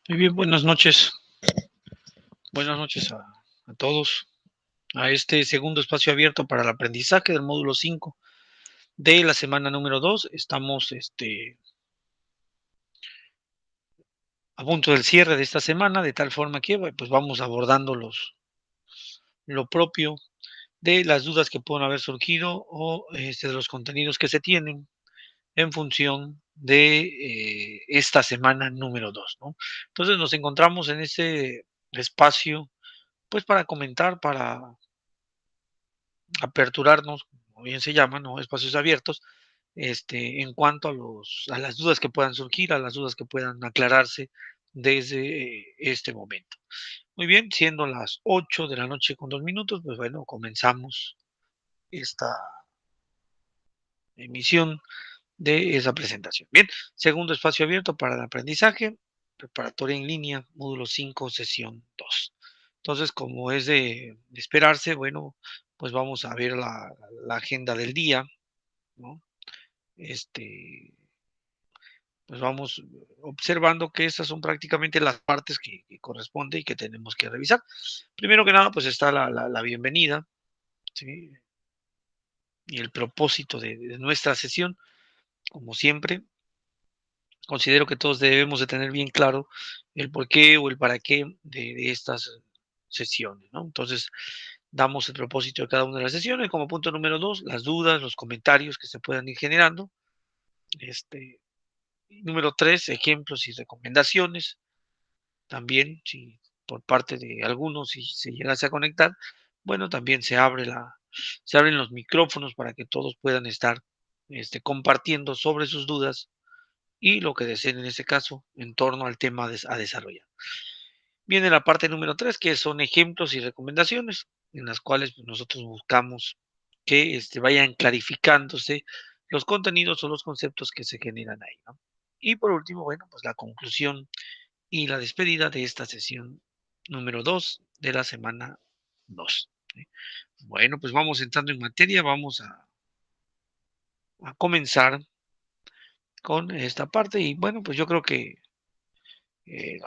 Muy bien, buenas noches. Buenas noches a todos. A este segundo espacio abierto para el aprendizaje del módulo 5 de la semana número 2. Estamos a punto del cierre de esta semana, de tal forma que pues vamos abordando lo propio de las dudas que pueden haber surgido o de los contenidos que se tienen en función de esta semana número 2, ¿no? Entonces nos encontramos en este espacio pues para comentar, para aperturarnos, como bien se llama, ¿no? Espacios abiertos, en cuanto a las dudas que puedan surgir, a las dudas que puedan aclararse desde este momento. Muy bien, siendo las 8 de la noche con 2 minutos, pues bueno, comenzamos esta emisión de esa presentación. Bien, segundo espacio abierto para el aprendizaje, preparatoria en línea, módulo 5, sesión 2. Entonces, como es de esperarse, bueno, pues vamos a ver la agenda del día, ¿no? Este, pues vamos observando que estas son prácticamente las partes que corresponde y que tenemos que revisar. Primero que nada, pues está la bienvenida, ¿sí? Y el propósito de nuestra sesión, como siempre. Considero que todos debemos de tener bien claro el porqué o el para qué de estas sesiones, ¿no? Entonces, damos el propósito de cada una de las sesiones. Como punto número 2, las dudas, los comentarios que se puedan ir generando. Este, Número 3, ejemplos y recomendaciones. También, si por parte de algunos, si se llegase a conectar, bueno, también se abren los micrófonos para que todos puedan estar compartiendo sobre sus dudas y lo que deseen en ese caso en torno al tema a desarrollar. Viene la parte número 3, que son ejemplos y recomendaciones, en las cuales pues, nosotros buscamos que vayan clarificándose los contenidos o los conceptos que se generan ahí, ¿no? Y por último, bueno, pues la conclusión y la despedida de esta sesión número 2 de la semana 2. ¿Sí? Bueno, pues vamos entrando en materia, vamos a comenzar con esta parte y bueno, pues yo creo que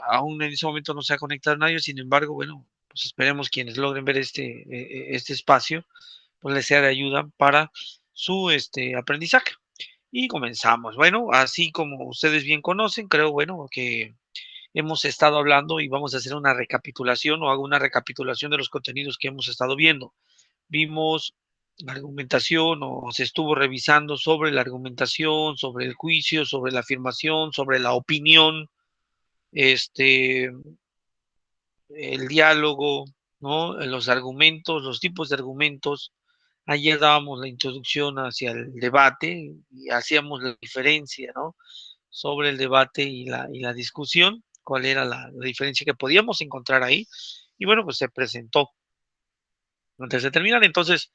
aún en ese momento no se ha conectado nadie, sin embargo, bueno, pues esperemos quienes logren ver este espacio, pues les sea de ayuda para su aprendizaje. Y comenzamos. Bueno, así como ustedes bien conocen, creo, bueno, que hemos estado hablando y vamos a hacer una recapitulación o hago una recapitulación de los contenidos que hemos estado viendo. Vimos la argumentación o se estuvo revisando sobre la argumentación, sobre el juicio, sobre la afirmación, sobre la opinión, este, el diálogo, ¿no? Los argumentos, los tipos de argumentos. Ayer dábamos la introducción hacia el debate y hacíamos la diferencia, ¿no? Sobre el debate y la discusión, cuál era la diferencia que podíamos encontrar ahí. Y bueno, pues se presentó. Antes de terminar, entonces,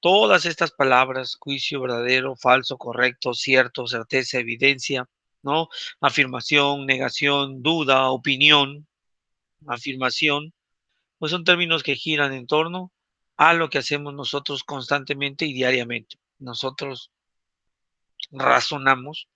todas estas palabras, juicio, verdadero, falso, correcto, cierto, certeza, evidencia, ¿no? Afirmación, negación, duda, opinión, afirmación, pues son términos que giran en torno a lo que hacemos nosotros constantemente y diariamente. Nosotros razonamos,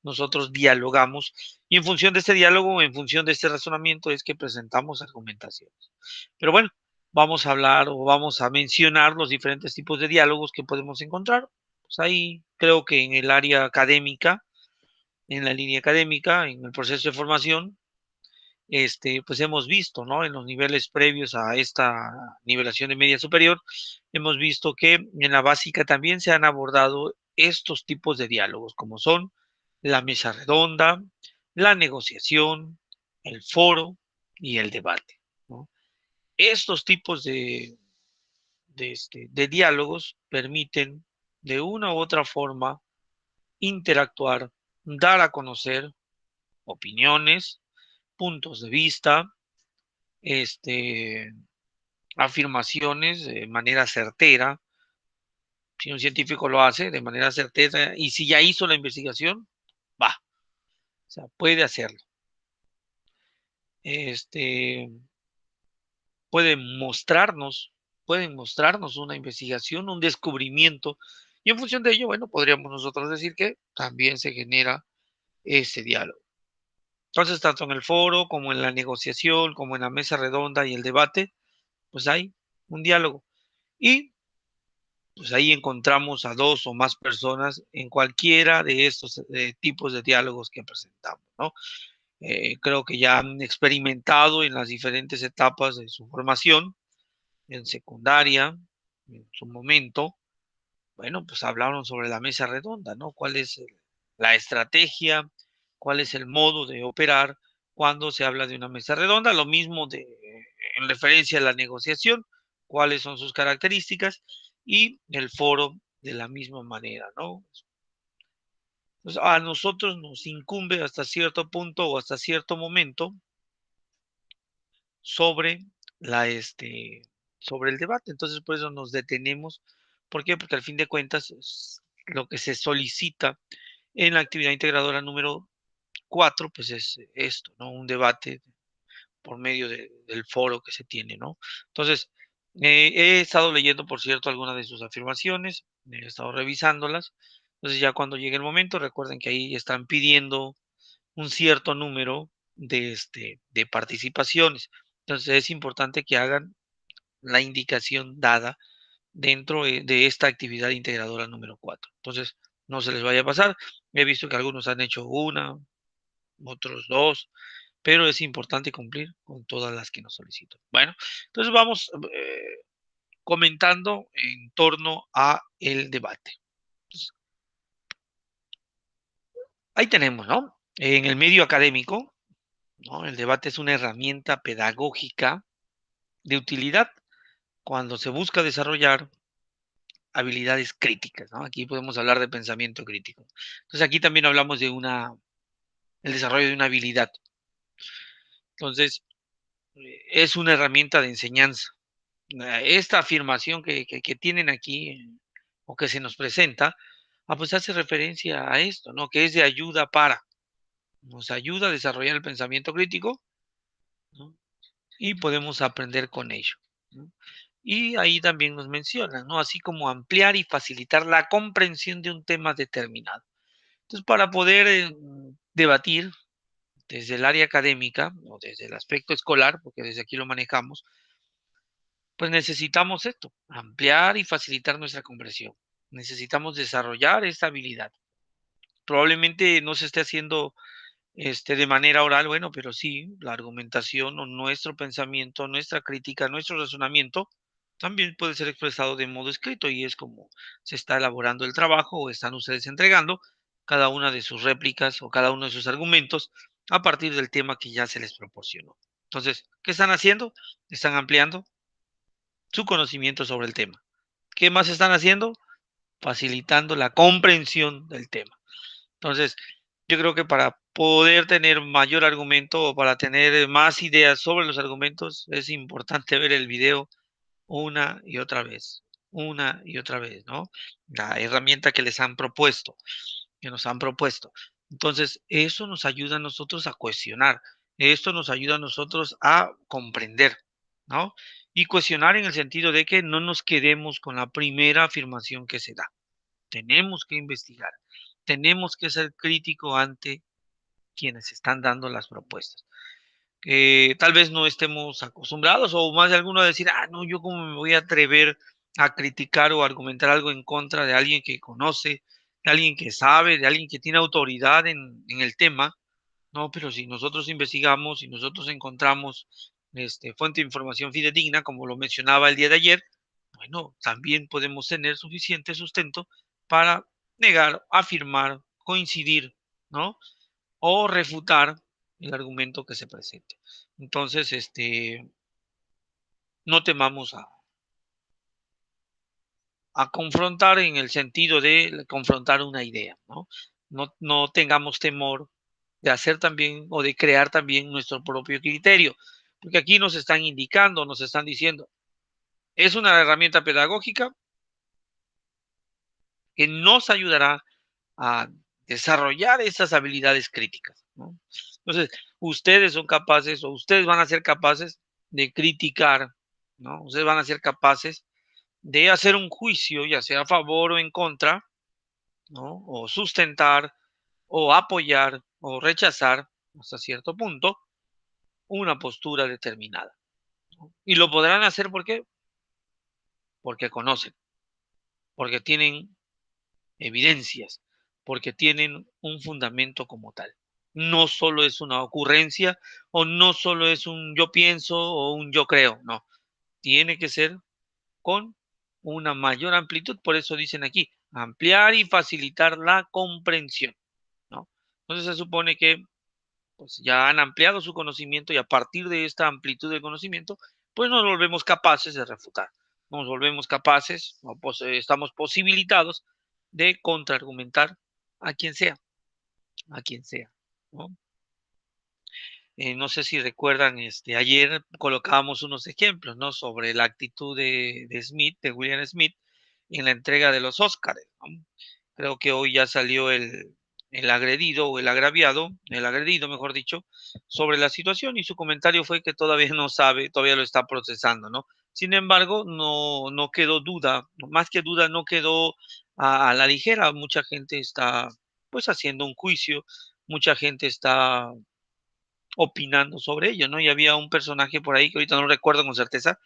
nosotros dialogamos y en función de este diálogo, en función de este razonamiento es que presentamos argumentaciones. Pero bueno, vamos a hablar o vamos a mencionar los diferentes tipos de diálogos que podemos encontrar. Pues ahí creo que en el área académica, en la línea académica, en el proceso de formación, pues hemos visto, ¿no? En los niveles previos a esta nivelación de media superior, hemos visto que en la básica también se han abordado estos tipos de diálogos, como son la mesa redonda, la negociación, el foro y el debate, ¿no? Estos tipos de diálogos permiten de una u otra forma interactuar, dar a conocer opiniones, puntos de vista, este, afirmaciones de manera certera. Si un científico lo hace de manera certera y si ya hizo la investigación, va, o sea, puede hacerlo. Este, pueden mostrarnos, pueden mostrarnos una investigación, un descubrimiento, y en función de ello, bueno, podríamos nosotros decir que también se genera ese diálogo. Entonces, tanto en el foro como en la negociación, como en la mesa redonda y el debate, pues hay un diálogo. Y pues ahí encontramos a dos o más personas en cualquiera de estos tipos de diálogos que presentamos, ¿no? Creo que ya han experimentado en las diferentes etapas de su formación, en secundaria, en su momento, bueno, pues hablaron sobre la mesa redonda, ¿no? ¿Cuál es la estrategia? ¿Cuál es el modo de operar cuando se habla de una mesa redonda? Lo mismo en referencia a la negociación, cuáles son sus características y el foro de la misma manera, ¿no? Entonces, a nosotros nos incumbe hasta cierto punto o hasta cierto momento sobre sobre el debate. Entonces, por eso nos detenemos. ¿Por qué? Porque al fin de cuentas, lo que se solicita en la actividad integradora número 4 pues es esto, ¿no? Un debate por medio del foro que se tiene, ¿no? Entonces, he estado leyendo, por cierto, algunas de sus afirmaciones, he estado revisándolas. Entonces, ya cuando llegue el momento, recuerden que ahí están pidiendo un cierto número de participaciones. Entonces, es importante que hagan la indicación dada dentro de esta actividad integradora número 4. Entonces, no se les vaya a pasar. He visto que algunos han hecho una, otros dos, pero es importante cumplir con todas las que nos solicitan. Bueno, entonces vamos comentando en torno a el debate. Entonces, ahí tenemos, ¿no? En el medio académico, ¿no? El debate es una herramienta pedagógica de utilidad cuando se busca desarrollar habilidades críticas, ¿no? Aquí podemos hablar de pensamiento crítico. Entonces aquí también hablamos de el desarrollo de una habilidad. Entonces, es una herramienta de enseñanza. Esta afirmación que tienen aquí o que se nos presenta, pues hace referencia a esto, ¿no? Que es de ayuda nos ayuda a desarrollar el pensamiento crítico, ¿no? Y podemos aprender con ello, ¿no? Y ahí también nos mencionan, ¿no? Así como ampliar y facilitar la comprensión de un tema determinado. Entonces, para poder debatir desde el área académica o desde el aspecto escolar, porque desde aquí lo manejamos, pues necesitamos esto, ampliar y facilitar nuestra comprensión. Necesitamos desarrollar esta habilidad. Probablemente no se esté haciendo de manera oral, bueno, pero sí, la argumentación o nuestro pensamiento, nuestra crítica, nuestro razonamiento también puede ser expresado de modo escrito y es como se está elaborando el trabajo o están ustedes entregando cada una de sus réplicas o cada uno de sus argumentos a partir del tema que ya se les proporcionó. Entonces, ¿qué están haciendo? Están ampliando su conocimiento sobre el tema. ¿Qué más están haciendo? Facilitando la comprensión del tema. Entonces, yo creo que para poder tener mayor argumento o para tener más ideas sobre los argumentos, es importante ver el video una y otra vez, ¿no? La herramienta que les han propuesto, que nos han propuesto. Entonces, eso nos ayuda a nosotros a cuestionar, esto nos ayuda a nosotros a comprender, ¿no? Y cuestionar en el sentido de que no nos quedemos con la primera afirmación que se da. Tenemos que investigar, tenemos que ser crítico ante quienes están dando las propuestas. Tal vez no estemos acostumbrados o más de alguno a decir, no, yo cómo me voy a atrever a criticar o argumentar algo en contra de alguien que conoce, de alguien que sabe, de alguien que tiene autoridad en el tema. No, pero si nosotros investigamos y nosotros encontramos fuente de información fidedigna, como lo mencionaba el día de ayer, bueno, también podemos tener suficiente sustento para negar, afirmar, coincidir, ¿no? O refutar el argumento que se presente. Entonces, no temamos a confrontar en el sentido de confrontar una idea, ¿no? No tengamos temor de hacer también o de crear también nuestro propio criterio, porque aquí nos están indicando, nos están diciendo, es una herramienta pedagógica que nos ayudará a desarrollar esas habilidades críticas, ¿no? Entonces, ustedes son capaces o ustedes van a ser capaces de criticar, ¿no? Ustedes van a ser capaces de hacer un juicio, ya sea a favor o en contra, ¿no? O sustentar, o apoyar, o rechazar hasta cierto punto, una postura determinada, ¿no? Y lo podrán hacer, ¿por qué? Porque conocen, porque tienen evidencias, porque tienen un fundamento como tal. No solo es una ocurrencia o no solo es un yo pienso o un yo creo, no. Tiene que ser con una mayor amplitud, por eso dicen aquí, ampliar y facilitar la comprensión, ¿no? Entonces se supone que pues ya han ampliado su conocimiento y a partir de esta amplitud de conocimiento, pues nos volvemos capaces de refutar, nos volvemos capaces, o estamos posibilitados de contraargumentar a quien sea, a quien sea, ¿no? No sé si recuerdan, ayer colocábamos unos ejemplos, ¿no? Sobre la actitud de Smith, de William Smith, en la entrega de los Óscares, ¿no? Creo que hoy ya salió el agredido o el agredido, mejor dicho, sobre la situación y su comentario fue que todavía no sabe, todavía lo está procesando, ¿no? Sin embargo, no quedó duda, más que duda, no quedó a la ligera. Mucha gente está, pues, haciendo un juicio, mucha gente está opinando sobre ello, ¿no? Y había un personaje por ahí que ahorita no recuerdo con certeza,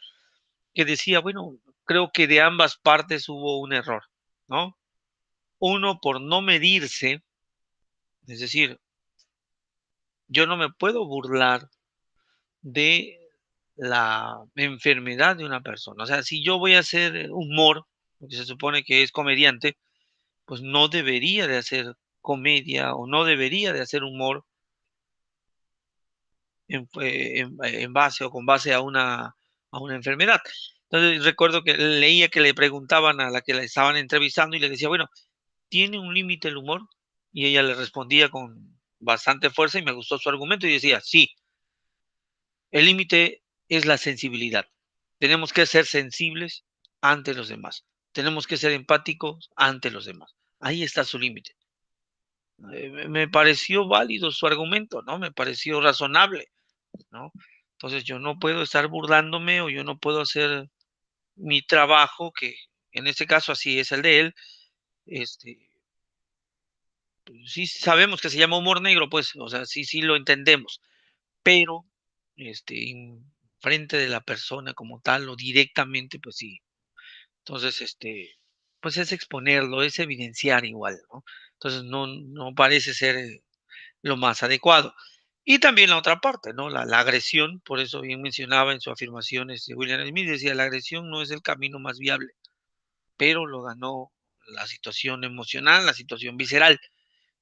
que decía, bueno, creo que de ambas partes hubo un error, ¿no? Uno por no medirse, es decir, yo no me puedo burlar de la enfermedad de una persona. O sea, si yo voy a hacer humor, porque se supone que es comediante, pues no debería de hacer comedia o no debería de hacer humor en base o con base a una enfermedad. Entonces recuerdo que leía que le preguntaban a la que la estaban entrevistando y le decía, bueno, ¿tiene un límite el humor? Y ella le respondía con bastante fuerza y me gustó su argumento y decía, sí, el límite es la sensibilidad. Tenemos que ser sensibles ante los demás. Tenemos que ser empáticos ante los demás. Ahí está su límite. Me pareció válido su argumento, ¿no? Me pareció razonable, ¿no? Entonces yo no puedo estar burlándome o yo no puedo hacer mi trabajo, que en este caso así es el de él, este, pues sí sabemos que se llama humor negro, pues, o sea, sí lo entendemos, pero, en frente de la persona como tal o directamente, pues sí. Entonces, pues es exponerlo, es evidenciar igual, ¿no? Entonces no parece ser, lo más adecuado. Y también la otra parte, ¿no? La agresión, por eso bien mencionaba en su afirmación, William Smith decía: "La agresión no es el camino más viable", pero lo ganó la situación emocional, la situación visceral.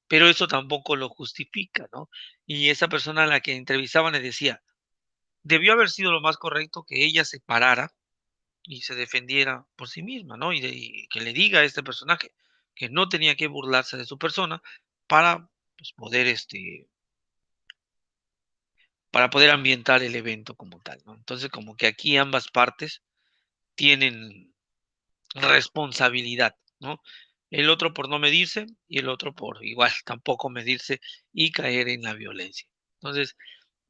Pero eso tampoco lo justifica, ¿no? Y esa persona a la que entrevistaban le decía, debió haber sido lo más correcto que ella se parara y se defendiera por sí misma, ¿no? Y que le diga a este personaje que no tenía que burlarse de su persona para, pues, poder, para poder ambientar el evento como tal, ¿no? Entonces, como que aquí ambas partes tienen responsabilidad, ¿no? El otro por no medirse y el otro por igual tampoco medirse y caer en la violencia. Entonces,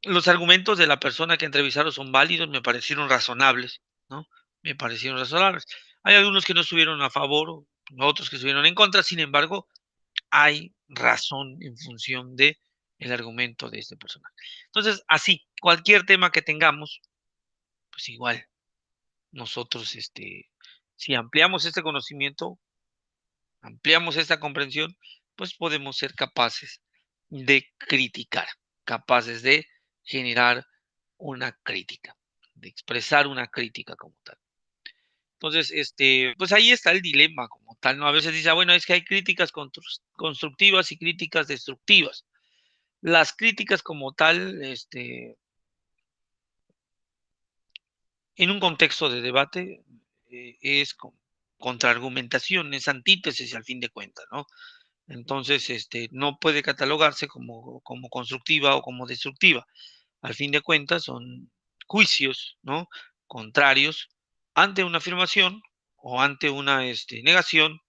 los argumentos de la persona que entrevistaron son válidos, me parecieron razonables, ¿no? Me parecieron razonables. Hay algunos que no estuvieron a favor, otros que estuvieron en contra, sin embargo, hay razón en función de el argumento de este personaje. Entonces, así, cualquier tema que tengamos, pues igual, nosotros, si ampliamos este conocimiento, ampliamos esta comprensión, pues podemos ser capaces de criticar, capaces de generar una crítica, de expresar una crítica como tal. Entonces, pues ahí está el dilema como tal, ¿no? A veces dice, bueno, es que hay críticas constructivas y críticas destructivas. Las críticas como tal, en un contexto de debate, es contraargumentación, es antítesis al fin de cuentas, ¿no? Entonces, no puede catalogarse como constructiva o como destructiva. Al fin de cuentas, son juicios, ¿no? Contrarios ante una afirmación o ante una, negación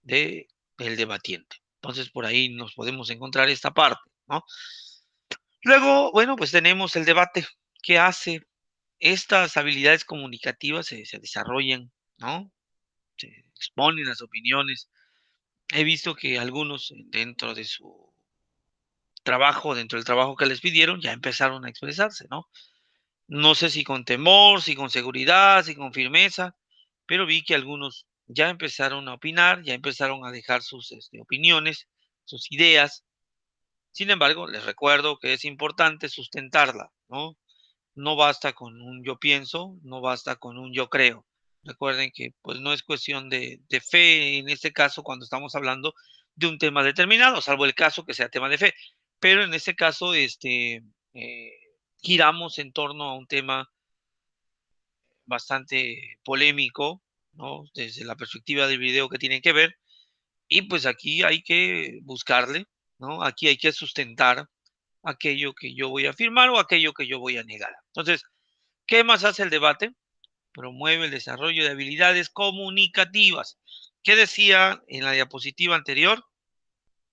de el debatiente. Entonces, por ahí nos podemos encontrar esta parte, ¿no? Luego, bueno, pues tenemos el debate. ¿Qué hace? Estas habilidades comunicativas se desarrollan, ¿no? Se exponen las opiniones. He visto que algunos dentro de su trabajo, dentro del trabajo que les pidieron, ya empezaron a expresarse, ¿no? No sé si con temor, si con seguridad, si con firmeza, pero vi que algunos ya empezaron a opinar, ya empezaron a dejar sus opiniones, sus ideas. Sin embargo, les recuerdo que es importante sustentarla, ¿no? No basta con un yo pienso, no basta con un yo creo. Recuerden que pues no es cuestión de fe en este caso cuando estamos hablando de un tema determinado, salvo el caso que sea tema de fe. Pero en este caso, eh, giramos en torno a un tema bastante polémico, ¿no? Desde la perspectiva del video que tiene que ver. Y pues aquí hay que buscarle, ¿no? Aquí hay que sustentar aquello que yo voy a afirmar o aquello que yo voy a negar. Entonces, ¿qué más hace el debate? Promueve el desarrollo de habilidades comunicativas. ¿Qué decía en la diapositiva anterior?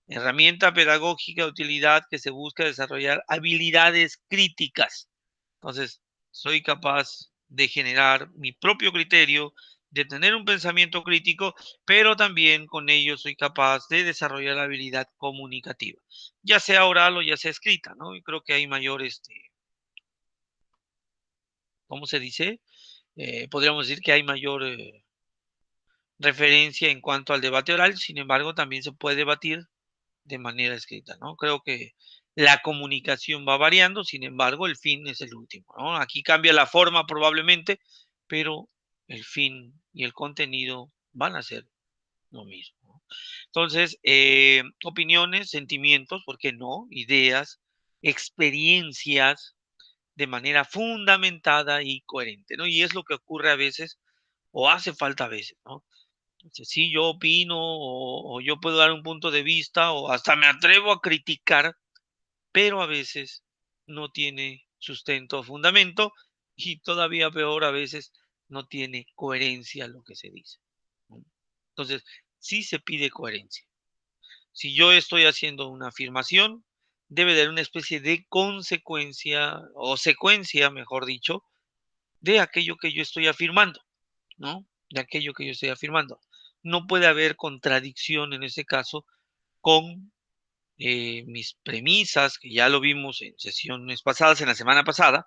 Herramienta pedagógica de utilidad que se busca desarrollar habilidades críticas. Entonces, soy capaz de generar mi propio criterio, de tener un pensamiento crítico, pero también con ello soy capaz de desarrollar la habilidad comunicativa, ya sea oral o ya sea escrita, ¿no? Y creo que hay mayor, ¿cómo se dice? Podríamos decir que hay mayor referencia en cuanto al debate oral, sin embargo, también se puede debatir de manera escrita, ¿no? Creo que la comunicación va variando, sin embargo, el fin es el último, ¿no? Aquí cambia la forma probablemente, pero el fin y el contenido van a ser lo mismo, ¿no? Entonces, opiniones, sentimientos, ¿por qué no? Ideas, experiencias de manera fundamentada y coherente, ¿no? Y es lo que ocurre a veces o hace falta a veces, ¿no? Sí, yo opino o yo puedo dar un punto de vista o hasta me atrevo a criticar, pero a veces no tiene sustento o fundamento y todavía peor a veces no tiene coherencia lo que se dice, ¿no? Entonces, sí se pide coherencia. Si yo estoy haciendo una afirmación, debe de haber una especie de consecuencia o secuencia, mejor dicho, de aquello que yo estoy afirmando, ¿no? De aquello que yo estoy afirmando. No puede haber contradicción en ese caso con mis premisas, que ya lo vimos en sesiones pasadas, en la semana pasada.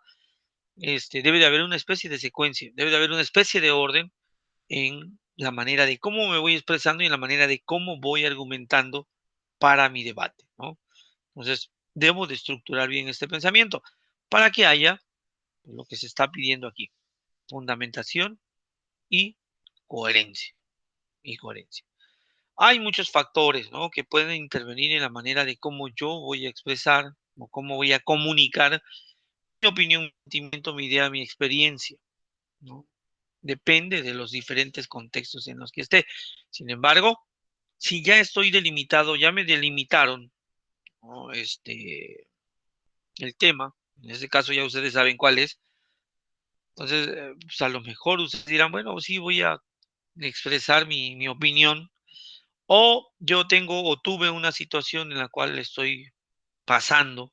Debe de haber una especie de secuencia, debe de haber una especie de orden en la manera de cómo me voy expresando y en la manera de cómo voy argumentando para mi debate, ¿no? Entonces, debo de estructurar bien este pensamiento para que haya lo que se está pidiendo aquí, fundamentación y coherencia, y coherencia. Hay muchos factores, ¿no? Que pueden intervenir en la manera de cómo yo voy a expresar o cómo voy a comunicar mi opinión, mi sentimiento, mi idea, mi experiencia, ¿no? Depende de los diferentes contextos en los que esté. Sin embargo, si ya estoy delimitado, ya me delimitaron, ¿no? El tema, en este caso ya ustedes saben cuál es, entonces, pues a lo mejor ustedes dirán, bueno, sí voy a expresar mi opinión, o yo tengo o tuve una situación en la cual estoy pasando,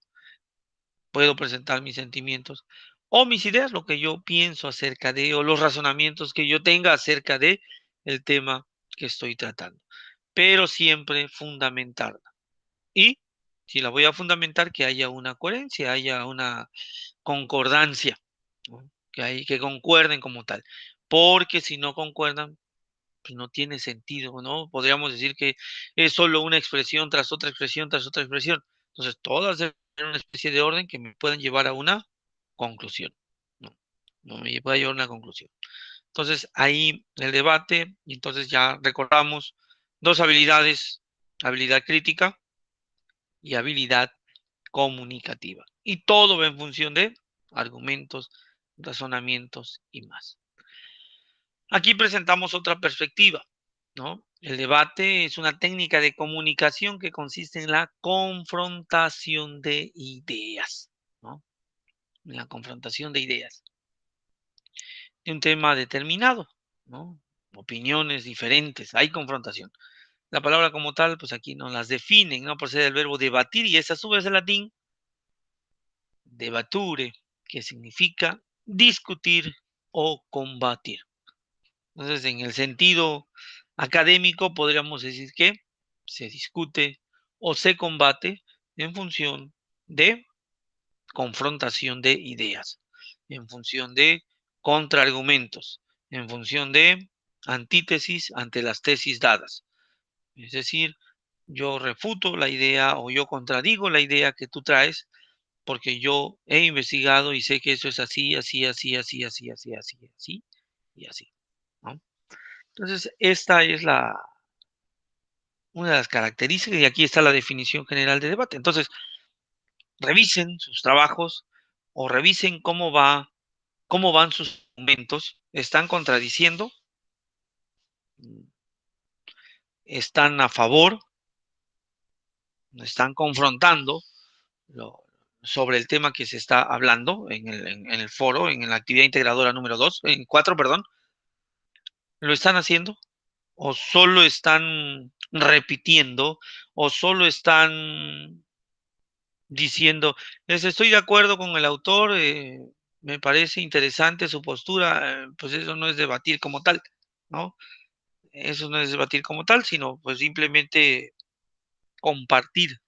puedo presentar mis sentimientos o mis ideas, lo que yo pienso acerca de, o los razonamientos que yo tenga acerca de el tema que estoy tratando, pero siempre fundamentarla. Y si la voy a fundamentar, que haya una coherencia, haya una concordancia, ¿no? Que concuerden como tal, porque si no concuerdan, pues no tiene sentido, ¿no? Podríamos decir que es solo una expresión tras otra expresión tras otra expresión. Entonces, todas deben tener una especie de orden que me puedan llevar a una conclusión, ¿no? No me pueda llevar a una conclusión. Entonces, ahí el debate, y entonces ya recordamos dos habilidades, habilidad crítica y habilidad comunicativa. Y todo va en función de argumentos, razonamientos y más. Aquí presentamos otra perspectiva, ¿no? El debate es una técnica de comunicación que consiste en la confrontación de ideas, ¿no? En la confrontación de ideas de un tema determinado, ¿no? Opiniones diferentes, hay confrontación. La palabra como tal, pues aquí nos las definen, ¿no? Por ser el verbo debatir y es a su vez el latín debature, que significa discutir o combatir. Entonces, en el sentido académico, podríamos decir que se discute o se combate en función de confrontación de ideas, en función de contraargumentos, en función de antítesis ante las tesis dadas. Es decir, yo refuto la idea o yo contradigo la idea que tú traes porque yo he investigado y sé que eso es así, así, así, así, así, así, así, así y así, ¿no? Entonces, esta es una de las características y aquí está la definición general de debate. Entonces, revisen sus trabajos o revisen cómo van sus argumentos, están contradiciendo, están a favor, están confrontando lo- sobre el tema que se está hablando en el foro, en la actividad integradora número 2, en 4, perdón, lo están haciendo o solo están repitiendo o solo están diciendo, estoy de acuerdo con el autor, me parece interesante su postura, pues eso no es debatir como tal, ¿no? Eso no es debatir como tal, sino pues simplemente compartir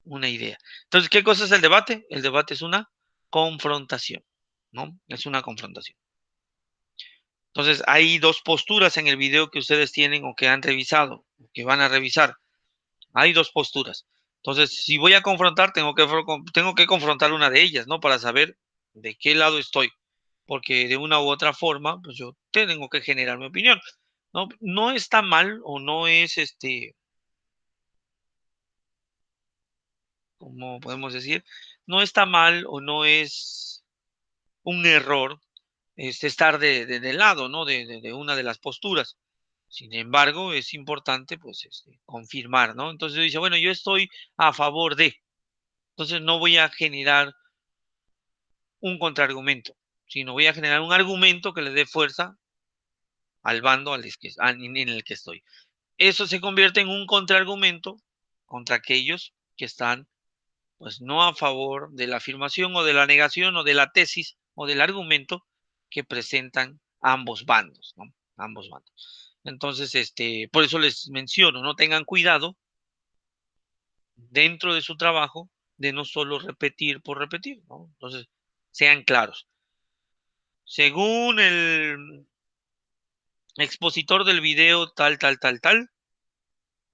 una idea. Entonces, ¿qué cosa es el debate? El debate es una confrontación, ¿no? Es una confrontación. Entonces, hay dos posturas en el video que ustedes tienen o que han revisado, que van a revisar. Hay dos posturas. Entonces, si voy a confrontar, tengo que confrontar una de ellas, ¿no? Para saber de qué lado estoy. Porque de una u otra forma, pues yo tengo que generar mi opinión. No, no está mal o no es como podemos decir, no está mal o no es un error estar del lado, ¿no? De una de las posturas. Sin embargo, es importante, pues, confirmar, ¿no? Entonces dice, bueno, yo estoy a favor de, entonces no voy a generar un contraargumento, sino voy a generar un argumento que le dé fuerza al bando en el que estoy. Eso se convierte en un contraargumento contra aquellos que están pues no a favor de la afirmación o de la negación o de la tesis o del argumento que presentan ambos bandos, ¿no? Ambos bandos. Entonces, por eso les menciono, no tengan cuidado dentro de su trabajo de no solo repetir por repetir, ¿no? Entonces, sean claros. Según el expositor del video tal, tal, tal, tal,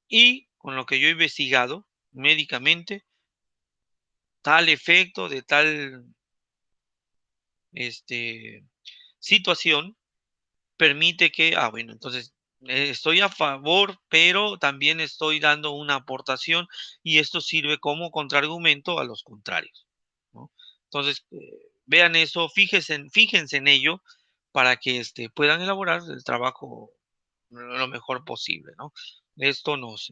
y con lo que yo he investigado médicamente, tal efecto de tal situación permite que, bueno, entonces estoy a favor, pero también estoy dando una aportación y esto sirve como contraargumento a los contrarios, ¿no? Entonces, vean eso, fíjense en ello para que puedan elaborar el trabajo lo mejor posible, ¿no? Esto nos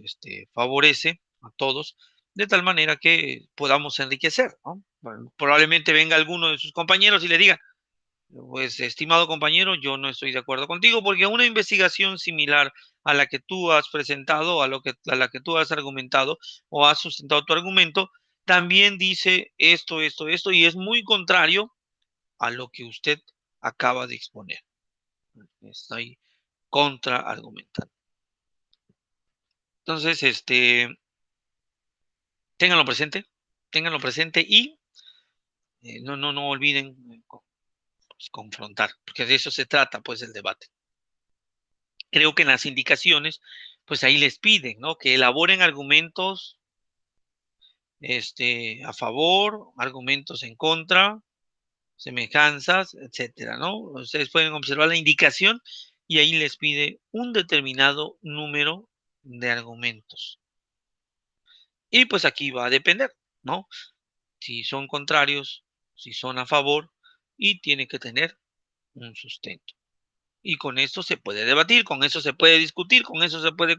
favorece a todos de tal manera que podamos enriquecer, ¿no? Bueno, probablemente venga alguno de sus compañeros y le diga, pues, estimado compañero, yo no estoy de acuerdo contigo porque una investigación similar a la que tú has presentado, a la que tú has argumentado o has sustentado tu argumento, también dice esto, esto, esto, y es muy contrario a lo que usted acaba de exponer. Estoy contraargumentando. Entonces, ténganlo presente y no olviden pues, confrontar, porque de eso se trata, pues, el debate. Creo que en las indicaciones, pues ahí les piden, ¿no? Que elaboren argumentos, a favor, argumentos en contra, semejanzas, etcétera, ¿no? Ustedes pueden observar la indicación y ahí les pide un determinado número de argumentos. Y pues aquí va a depender, ¿no? Si son contrarios, si son a favor y tiene que tener un sustento. Y con esto se puede debatir, con eso se puede discutir, con eso se puede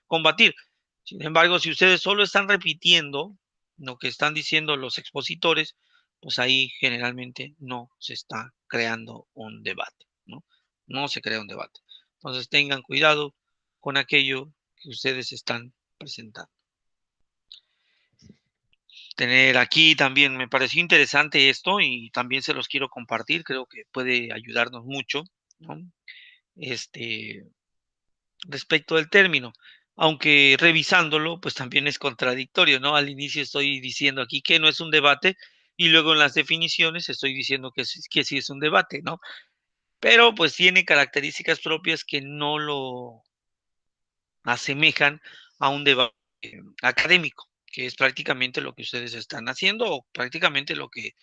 combatir. Sin embargo, si ustedes solo están repitiendo lo que están diciendo los expositores, pues ahí generalmente no se está creando un debate, ¿no? No se crea un debate. Entonces tengan cuidado con aquello que ustedes están presentando. Tener aquí también me pareció interesante esto y también se los quiero compartir, creo que puede ayudarnos mucho, ¿no? Este, respecto del término. aunque revisándolo, pues también es contradictorio, ¿no? Al inicio estoy diciendo aquí que no es un debate y luego en las definiciones estoy diciendo que sí es un debate, ¿no? Pero pues tiene características propias que no lo asemejan a un debate académico, que es prácticamente lo que ustedes están haciendo o prácticamente lo que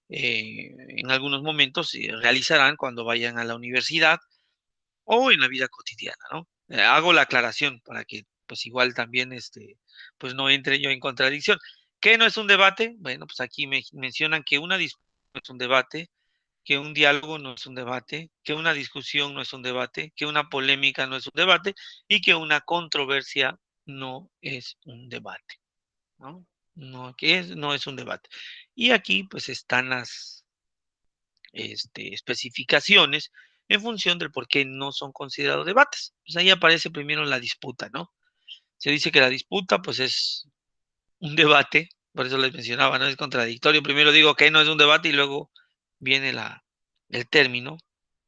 en algunos momentos realizarán cuando vayan a la universidad o en la vida cotidiana, ¿no? Hago la aclaración para que, pues igual también, pues no entre yo en contradicción. ¿Qué no es un debate? Bueno, pues aquí me mencionan que una discusión no es un debate, que un diálogo no es un debate, que una discusión no es un debate, que una polémica no es un debate y que una controversia no es un debate, ¿no? No, no es un debate. Y aquí, pues, están las especificaciones en función del por qué no son considerados debates. Pues ahí aparece primero la disputa, ¿no? Se dice que la disputa, pues es un debate, por eso les mencionaba, ¿no? Es contradictorio. Primero digo que no es un debate y luego viene el término.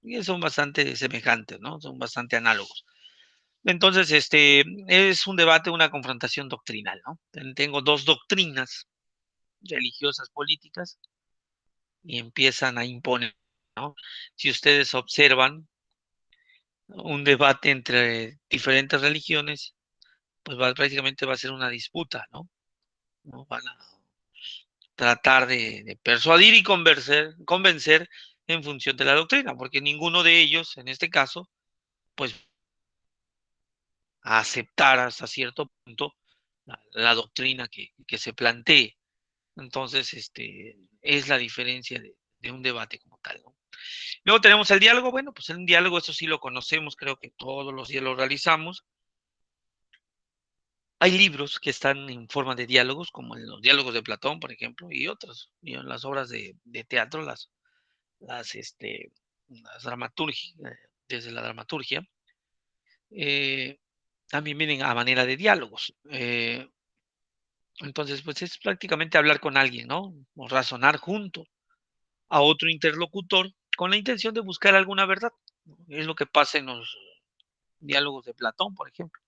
Y son bastante semejantes, ¿no? Son bastante análogos. Entonces, es un debate, una confrontación doctrinal, ¿no? Tengo dos doctrinas religiosas políticas y empiezan a imponer, ¿no? Si ustedes observan un debate entre diferentes religiones, pues prácticamente va a ser una disputa, ¿no? ¿No? Van a tratar de persuadir y convencer en función de la doctrina, porque ninguno de ellos, en este caso, pues a aceptar hasta cierto punto la doctrina que se plantee. Entonces, es la diferencia de un debate como tal, ¿no? Luego tenemos el diálogo. Bueno, pues el diálogo, eso sí lo conocemos, creo que todos los días lo realizamos. Hay libros que están en forma de diálogos, como en los diálogos de Platón, por ejemplo, y otros, y en las obras de teatro, las, este, las dramaturgias, desde la dramaturgia, eh, también vienen a manera de diálogos. Entonces, pues es prácticamente hablar con alguien, ¿no? O razonar junto a otro interlocutor con la intención de buscar alguna verdad, ¿no? Es lo que pasa en los diálogos de Platón, por ejemplo.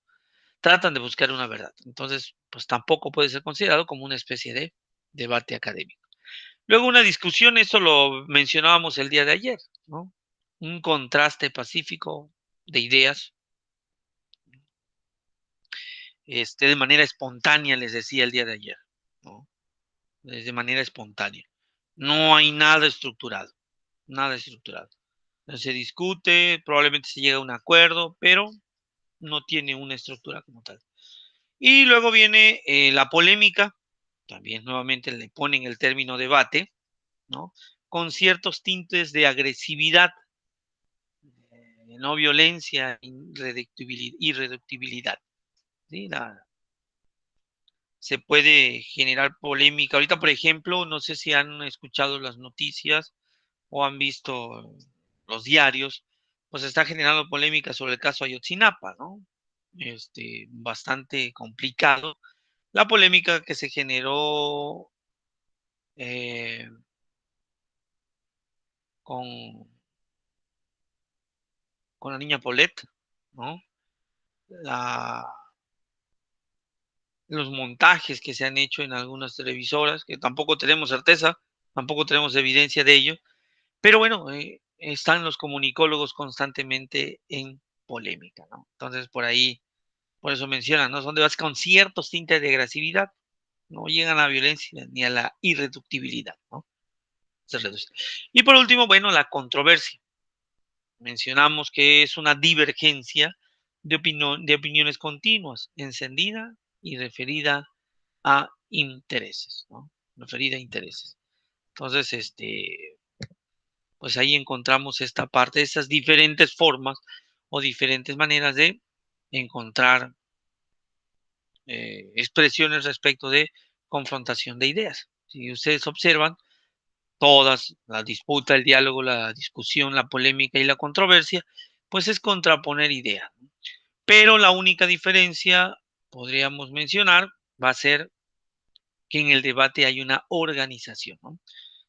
Tratan de buscar una verdad. Entonces, pues tampoco puede ser considerado como una especie de debate académico. Luego una discusión, eso lo mencionábamos el día de ayer, ¿no? Un contraste pacífico de ideas, de manera espontánea, les decía el día de ayer, ¿no? De manera espontánea. No hay nada estructurado, nada estructurado. Se discute, probablemente se llega a un acuerdo, pero no tiene una estructura como tal. Y luego viene la polémica, también nuevamente le ponen el término debate, ¿no? Con ciertos tintes de agresividad, no violencia, irreductibilidad, ¿sí? Se puede generar polémica. Ahorita, por ejemplo, no sé si han escuchado las noticias o han visto los diarios, pues está generando polémica sobre el caso Ayotzinapa, ¿no? Bastante complicado. La polémica que se generó eh, con, con la niña Paulette, ¿no? La, los montajes que se han hecho en algunas televisoras, que tampoco tenemos certeza, tampoco tenemos evidencia de ello, pero bueno, están los comunicólogos constantemente en polémica, ¿no? Entonces, por eso mencionan, ¿no? Son debates con ciertos tintes de agresividad, no llegan a la violencia ni a la irreductibilidad, ¿no? Se reduce. Y por último, bueno, la controversia. Mencionamos que es una divergencia de opiniones continuas, encendida y referida a intereses, ¿no? Referida a intereses. Entonces, pues ahí encontramos esta parte, esas diferentes formas o diferentes maneras de encontrar expresiones respecto de confrontación de ideas. Si ustedes observan, todas, la disputa, el diálogo, la discusión, la polémica y la controversia, pues es contraponer ideas. Pero la única diferencia, podríamos mencionar, va a ser que en el debate hay una organización, ¿no?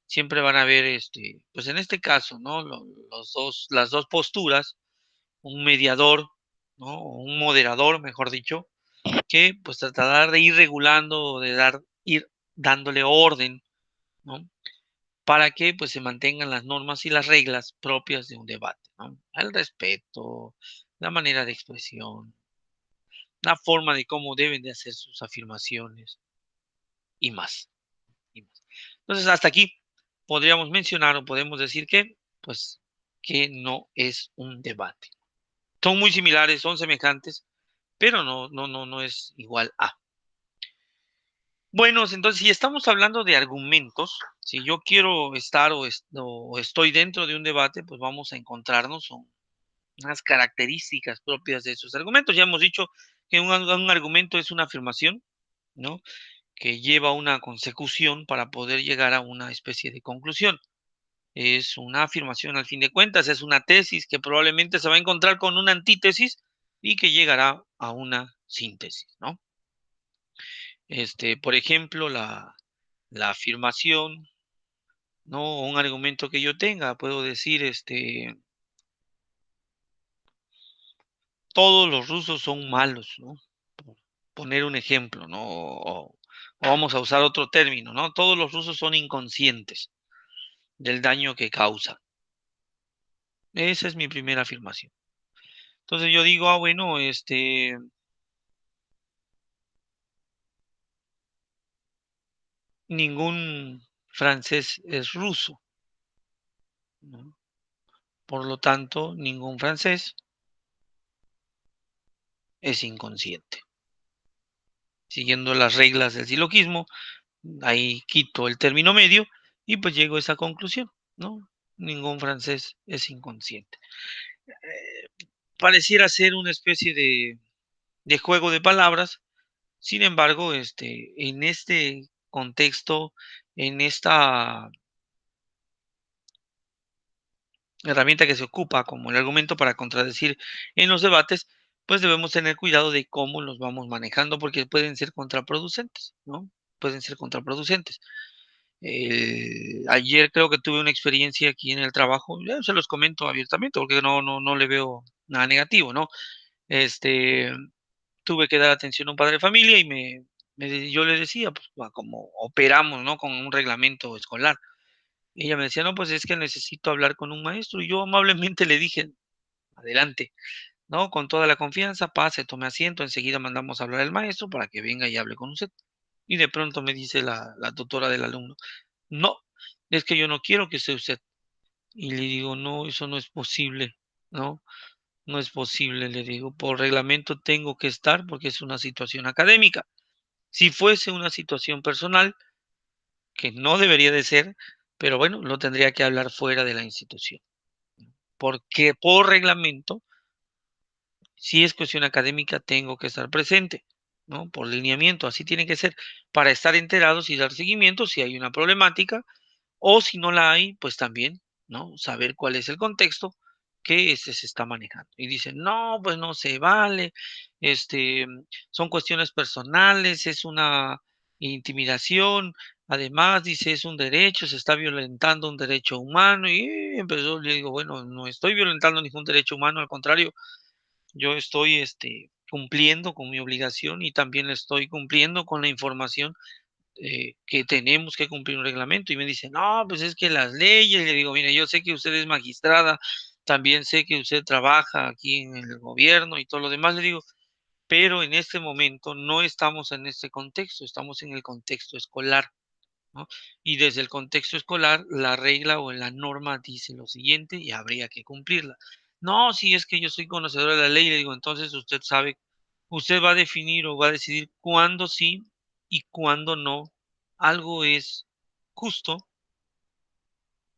Siempre van a haber, pues en este caso, ¿no? Las dos posturas, un mediador, ¿no? O un moderador, mejor dicho, que pues tratar de ir regulando, ir dándole orden, ¿no? Para que pues se mantengan las normas y las reglas propias de un debate, ¿no? El respeto, la manera de expresión, la forma de cómo deben de hacer sus afirmaciones y más, y más. Entonces, hasta aquí podríamos mencionar o podemos decir que, pues, que no es un debate. Son muy similares, son semejantes, pero no es igual a. Bueno, entonces, si estamos hablando de argumentos, si yo quiero estar o estoy dentro de un debate, pues vamos a encontrarnos con unas características propias de esos argumentos. Ya hemos dicho que un argumento es una afirmación, ¿no? Que lleva una consecución para poder llegar a una especie de conclusión. Es una afirmación al fin de cuentas, es una tesis que probablemente se va a encontrar con una antítesis y que llegará a una síntesis, ¿no? Por ejemplo, la afirmación, ¿no? Un argumento que yo tenga, puedo decir, todos los rusos son malos, ¿no? Por poner un ejemplo, ¿no? O vamos a usar otro término, ¿no? Todos los rusos son inconscientes del daño que causan. Esa es mi primera afirmación. Entonces yo digo, bueno, ningún francés es ruso, ¿no? Por lo tanto, ningún francés es inconsciente. Siguiendo las reglas del silogismo, ahí quito el término medio y pues llego a esa conclusión, ¿no? Ningún francés es inconsciente. Pareciera ser una especie de juego de palabras, sin embargo, en este contexto, en esta herramienta que se ocupa como el argumento para contradecir en los debates, pues debemos tener cuidado de cómo los vamos manejando porque pueden ser contraproducentes, ¿no? Pueden ser contraproducentes. Ayer creo que tuve una experiencia aquí en el trabajo, ya se los comento abiertamente porque no le veo nada negativo, ¿no? Este, tuve que dar atención a un padre de familia y yo le decía, pues, como operamos, ¿no? Con un reglamento escolar. Y ella me decía, no, pues es que necesito hablar con un maestro. Y yo amablemente le dije, adelante, ¿no? Con toda la confianza, pase, tome asiento, enseguida mandamos a hablar al maestro para que venga y hable con usted. Y de pronto me dice la tutora del alumno, no, es que yo no quiero que sea usted. Y le digo, no, eso no es posible, ¿no? No es posible, le digo, por reglamento tengo que estar porque es una situación académica. Si fuese una situación personal, que no debería de ser, pero bueno, lo tendría que hablar fuera de la institución. Porque por reglamento, si es cuestión académica, tengo que estar presente, ¿no? Por lineamiento, así tiene que ser, para estar enterados y dar seguimiento si hay una problemática, o si no la hay, pues también, ¿no? Saber cuál es el contexto que se está manejando. Y dicen, no, pues no se vale, son cuestiones personales, es una intimidación, además dice, es un derecho, se está violentando un derecho humano, y empezó, le digo, bueno, no estoy violentando ningún derecho humano, al contrario, yo estoy, cumpliendo con mi obligación y también estoy cumpliendo con la información que tenemos que cumplir un reglamento. Y me dice, no, pues es que las leyes, le digo, mire, yo sé que usted es magistrada, también sé que usted trabaja aquí en el gobierno y todo lo demás, le digo, pero en este momento no estamos en este contexto, estamos en el contexto escolar, ¿no? Y desde el contexto escolar, la regla o la norma dice lo siguiente y habría que cumplirla. No, si es que yo soy conocedora de la ley, le digo, entonces usted sabe, usted va a definir o va a decidir cuándo sí y cuándo no algo es justo,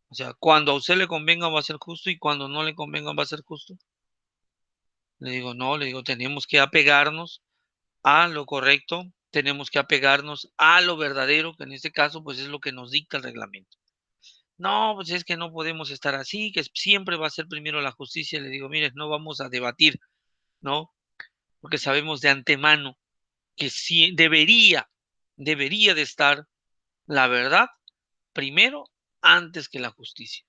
o sea, cuando a usted le convenga va a ser justo y cuando no le convenga va a ser justo. Le digo, no, le digo, tenemos que apegarnos a lo correcto, tenemos que apegarnos a lo verdadero, que en este caso pues es lo que nos dicta el reglamento. No, pues es que no podemos estar así, que siempre va a ser primero la justicia. Le digo, mire, no vamos a debatir, ¿no? Porque sabemos de antemano que sí debería de estar la verdad primero antes que la justicia,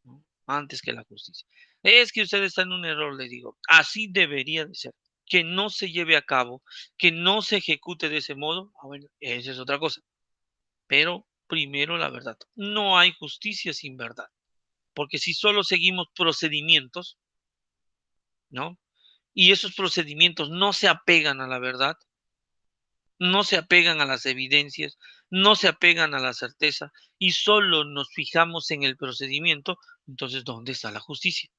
¿no? Antes que la justicia. Es que usted está en un error, le digo, así debería de ser. que no se lleve a cabo, que no se ejecute de ese modo, bueno, esa es otra cosa. Pero primero la verdad. No hay justicia sin verdad, porque si solo seguimos procedimientos, ¿no? Y esos procedimientos no se apegan a la verdad, no se apegan a las evidencias, no se apegan a la certeza y solo nos fijamos en el procedimiento, entonces ¿dónde está la justicia?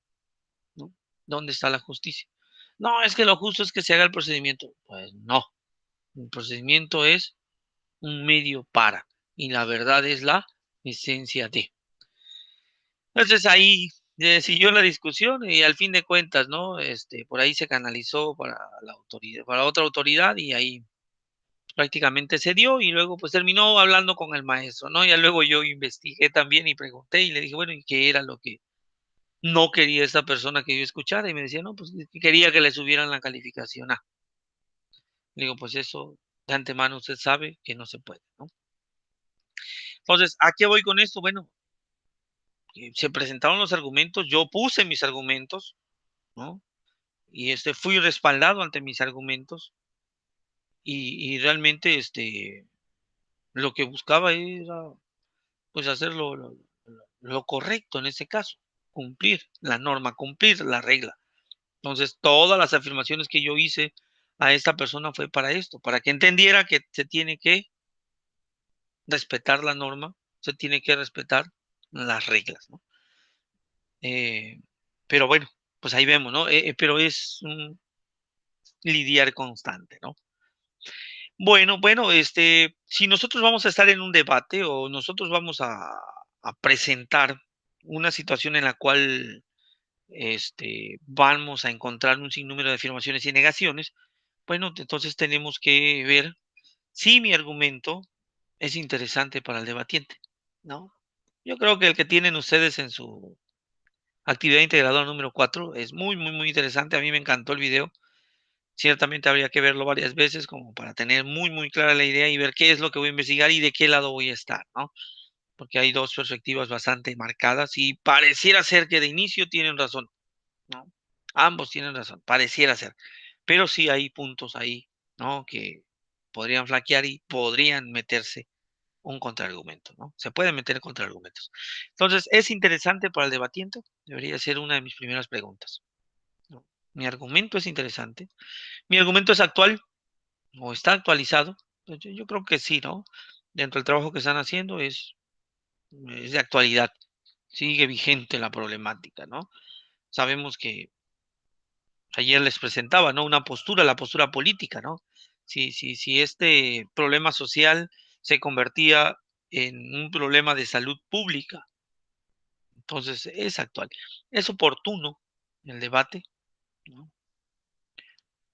¿No? ¿Dónde está la justicia? No, es que lo justo es que se haga el procedimiento. Pues no, el procedimiento es un medio para y la verdad es la esencia de. Entonces ahí siguió la discusión y al fin de cuentas, ¿no? Por ahí se canalizó para la autoridad, para otra autoridad y ahí prácticamente se dio y luego pues terminó hablando con el maestro, ¿no? Ya luego yo investigué también y pregunté y le dije, bueno, ¿y qué era lo que no quería esta persona que yo escuchara? Y me decía, no, pues que quería que le subieran la calificación A. Le digo, pues eso de antemano usted sabe que no se puede, ¿no? Entonces, ¿a qué voy con esto? Bueno, se presentaron los argumentos, yo puse mis argumentos, ¿no? Y fui respaldado ante mis argumentos y realmente lo que buscaba era pues hacer lo correcto en ese caso, cumplir la norma, cumplir la regla. Entonces, todas las afirmaciones que yo hice a esta persona fue para esto, para que entendiera que se tiene que respetar la norma, se tiene que respetar las reglas, ¿no? Eh, pero bueno, pues ahí vemos, ¿no? Pero es un lidiar constante, ¿no? Bueno, si nosotros vamos a estar en un debate o nosotros vamos a presentar una situación en la cual vamos a encontrar un sinnúmero de afirmaciones y negaciones, bueno, entonces tenemos que ver si mi argumento es interesante para el debatiente, ¿no? Yo creo que el que tienen ustedes en su actividad integradora número 4 es muy, muy, muy interesante. A mí me encantó el video. Ciertamente habría que verlo varias veces como para tener muy, muy clara la idea y ver qué es lo que voy a investigar y de qué lado voy a estar, ¿no? Porque hay dos perspectivas bastante marcadas y pareciera ser que de inicio tienen razón, ¿no? Ambos tienen razón, pareciera ser. Pero sí hay puntos ahí, ¿no? Que podrían flaquear y podrían meterse un contraargumento, ¿no? Se pueden meter contraargumentos. Entonces, ¿es interesante para el debatiente? Debería ser una de mis primeras preguntas, ¿no? Mi argumento es interesante. Mi argumento es actual o está actualizado. Pues yo creo que sí, ¿no? Dentro del trabajo que están haciendo es de actualidad. Sigue vigente la problemática, ¿no? Sabemos que ayer les presentaba, ¿no? Una postura, la postura política, ¿no? Si este problema social se convertía en un problema de salud pública, entonces es actual. Es oportuno el debate, ¿no?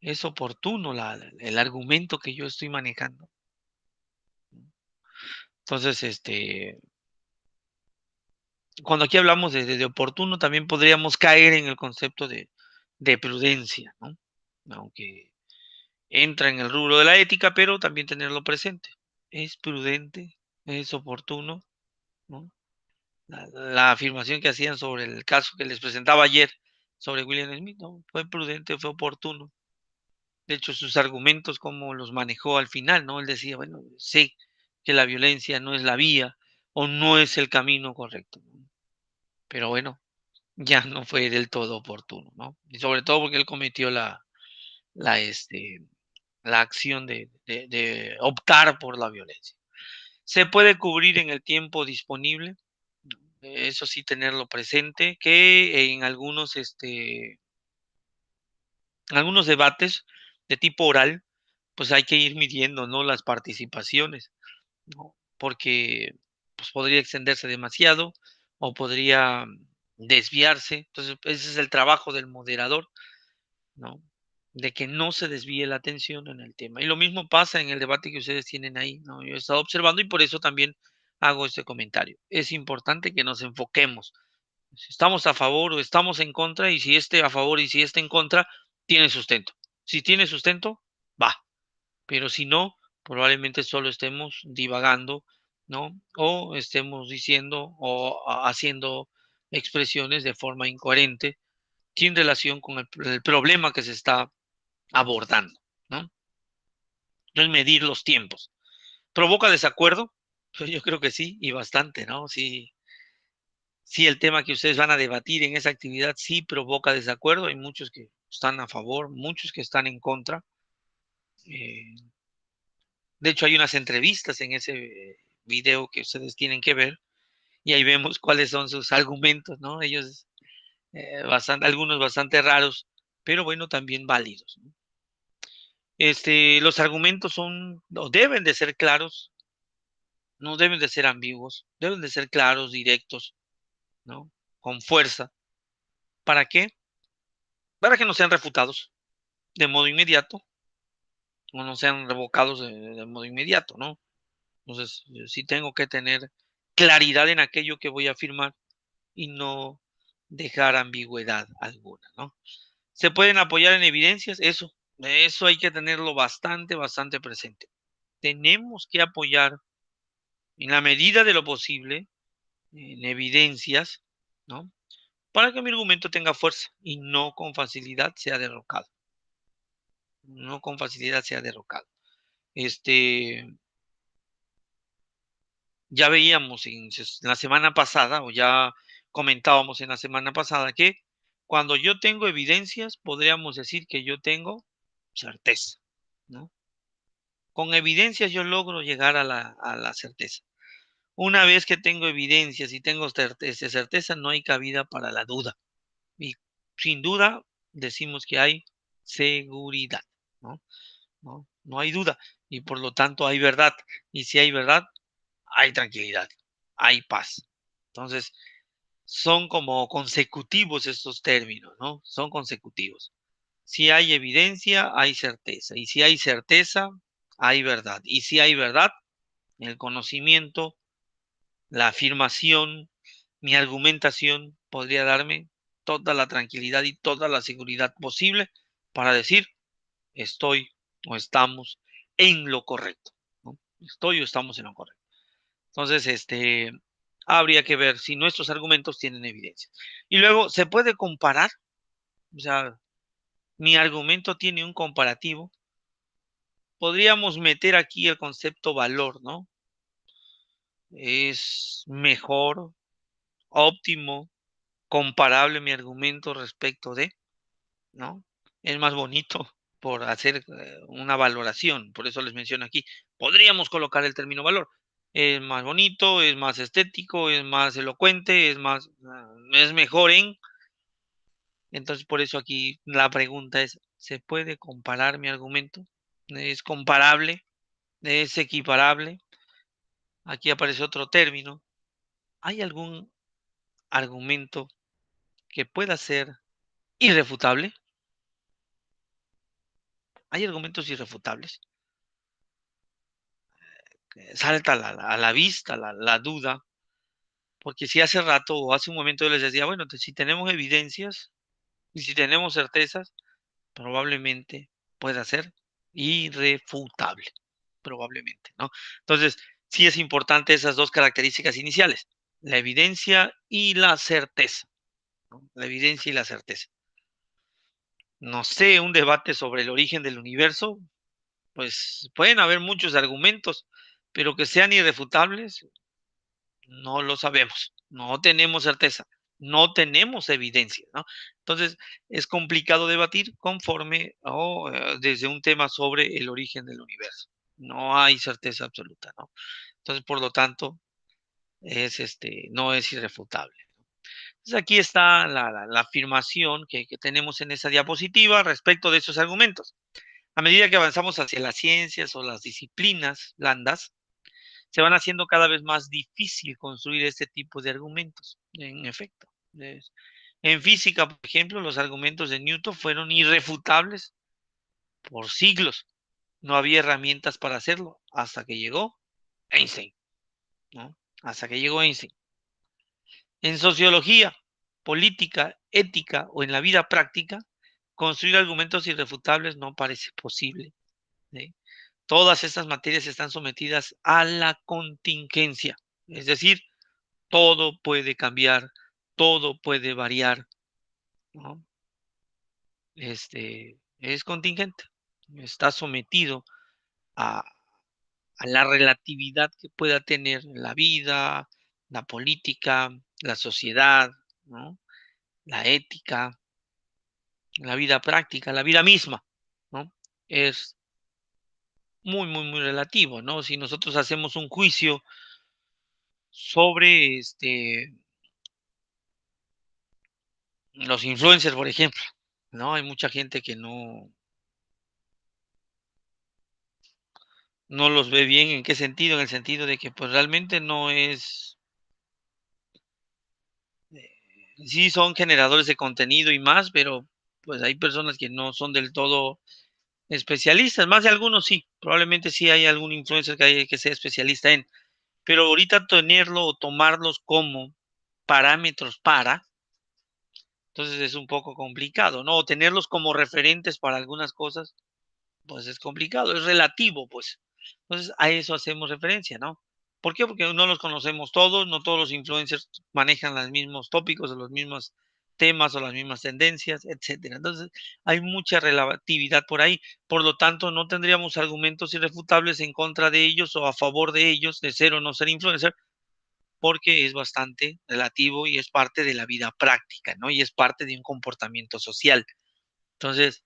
Es oportuno el argumento que yo estoy manejando. Entonces, cuando aquí hablamos de oportuno, también podríamos caer en el concepto de prudencia, ¿no? Aunque entra en el rubro de la ética, pero también tenerlo presente. Es prudente, es oportuno, ¿no? La afirmación que hacían sobre el caso que les presentaba ayer sobre William Smith, ¿no? Fue prudente, fue oportuno. De hecho, sus argumentos, cómo los manejó al final, ¿no? Él decía, bueno, sé que la violencia no es la vía o no es el camino correcto, ¿no? Pero bueno, ya no fue del todo oportuno, ¿no? Y sobre todo porque él cometió la, este, la acción de optar por la violencia. Se puede cubrir en el tiempo disponible, eso sí tenerlo presente, que en algunos debates de tipo oral, pues hay que ir midiendo, ¿no? Las participaciones, ¿no? Porque pues podría extenderse demasiado o podría desviarse. Entonces, ese es el trabajo del moderador, ¿no? De que no se desvíe la atención en el tema. Y lo mismo pasa en el debate que ustedes tienen ahí, ¿no? Yo he estado observando y por eso también hago este comentario. Es importante que nos enfoquemos. Si estamos a favor o estamos en contra, y si este a favor y si este en contra, tiene sustento. Si tiene sustento, va. Pero si no, probablemente solo estemos divagando, ¿no? O estemos diciendo o haciendo expresiones de forma incoherente, sin relación con el problema que se está abordando, ¿no? Entonces, medir los tiempos. ¿Provoca desacuerdo? Pues yo creo que sí, y bastante, ¿no? Sí, sí, el tema que ustedes van a debatir en esa actividad sí provoca desacuerdo. Hay muchos que están a favor, muchos que están en contra. Eh, de hecho, hay unas entrevistas en ese video que ustedes tienen que ver y ahí vemos cuáles son sus argumentos, ¿no? Ellos, algunos bastante raros, pero bueno, también válidos, ¿no? Los argumentos son, o deben de ser claros, no deben de ser ambiguos, deben de ser claros, directos, ¿no? Con fuerza. ¿Para qué? Para que no sean refutados de modo inmediato o no sean revocados de modo inmediato, ¿no? Entonces, yo sí tengo que tener claridad en aquello que voy a afirmar y no dejar ambigüedad alguna, ¿no? ¿Se pueden apoyar en evidencias? Eso hay que tenerlo bastante, bastante presente. Tenemos que apoyar en la medida de lo posible en evidencias, ¿no? Para que mi argumento tenga fuerza y no con facilidad sea derrocado. No con facilidad sea derrocado. Este, ya veíamos en la semana pasada, o ya comentábamos en la semana pasada, que cuando yo tengo evidencias, podríamos decir que yo tengo certeza, ¿no? Con evidencias yo logro llegar a la certeza. Una vez que tengo evidencias y tengo certeza, no hay cabida para la duda. Y sin duda decimos que hay seguridad, ¿no? No hay duda y por lo tanto hay verdad. Y si hay verdad, hay tranquilidad, hay paz. Entonces, son como consecutivos estos términos, ¿no? Son consecutivos. Si hay evidencia, hay certeza. Y si hay certeza, hay verdad. Y si hay verdad, el conocimiento, la afirmación, mi argumentación podría darme toda la tranquilidad y toda la seguridad posible para decir estoy o estamos en lo correcto, ¿no? Estoy o estamos en lo correcto. Entonces, habría que ver si nuestros argumentos tienen evidencia. Y luego, ¿se puede comparar? O sea, mi argumento tiene un comparativo. Podríamos meter aquí el concepto valor, ¿no? Es mejor, óptimo, comparable mi argumento respecto de, ¿no? Es más bonito por hacer una valoración. Por eso les menciono aquí. Podríamos colocar el término valor. Es más bonito, es más estético, es más elocuente, es mejor en. Entonces, por eso aquí la pregunta es, ¿se puede comparar mi argumento? ¿Es comparable? ¿Es equiparable? Aquí aparece otro término. ¿Hay algún argumento que pueda ser irrefutable? ¿Hay argumentos irrefutables? Salta a la vista la duda, porque si hace rato o hace un momento yo les decía, bueno, si tenemos evidencias y si tenemos certezas, probablemente pueda ser irrefutable, probablemente, ¿no? Entonces, sí es importante esas dos características iniciales, la evidencia y la certeza, ¿no? La evidencia y la certeza. No sé, un debate sobre el origen del universo, pues pueden haber muchos argumentos, pero que sean irrefutables, no lo sabemos, no tenemos certeza, no tenemos evidencia, ¿no? Entonces, es complicado debatir conforme o desde un tema sobre el origen del universo. No hay certeza absoluta, ¿no? Entonces, por lo tanto, no es irrefutable. Entonces, aquí está la afirmación que tenemos en esa diapositiva respecto de esos argumentos. A medida que avanzamos hacia las ciencias o las disciplinas blandas, se van haciendo cada vez más difícil construir este tipo de argumentos, en efecto. En física, por ejemplo, los argumentos de Newton fueron irrefutables por siglos. No había herramientas para hacerlo hasta que llegó Einstein, ¿no? Hasta que llegó Einstein. En sociología, política, ética o en la vida práctica, construir argumentos irrefutables no parece posible, ¿sí? Todas estas materias están sometidas a la contingencia, es decir, todo puede cambiar, todo puede variar, ¿no? es contingente, está sometido a la relatividad que pueda tener la vida, la política, la sociedad, ¿no? La ética, la vida práctica, la vida misma, ¿no? Es muy, muy, muy relativo, ¿no? Si nosotros hacemos un juicio sobre los influencers, por ejemplo, ¿no? Hay mucha gente que no los ve bien. ¿En qué sentido? En el sentido de que pues realmente no es, eh, sí son generadores de contenido y más, pero pues hay personas que no son del todo especialistas, más de algunos sí, probablemente sí hay algún influencer que sea especialista en, pero ahorita tenerlo o tomarlos como parámetros para, entonces es un poco complicado, ¿no? O tenerlos como referentes para algunas cosas, pues es complicado, es relativo, pues. Entonces a eso hacemos referencia, ¿no? ¿Por qué? Porque no los conocemos todos, no todos los influencers manejan los mismos tópicos o los mismos temas o las mismas tendencias, etcétera. Entonces hay mucha relatividad por ahí, por lo tanto no tendríamos argumentos irrefutables en contra de ellos o a favor de ellos, de ser o no ser influencer, porque es bastante relativo y es parte de la vida práctica, ¿no? Y es parte de un comportamiento social. Entonces,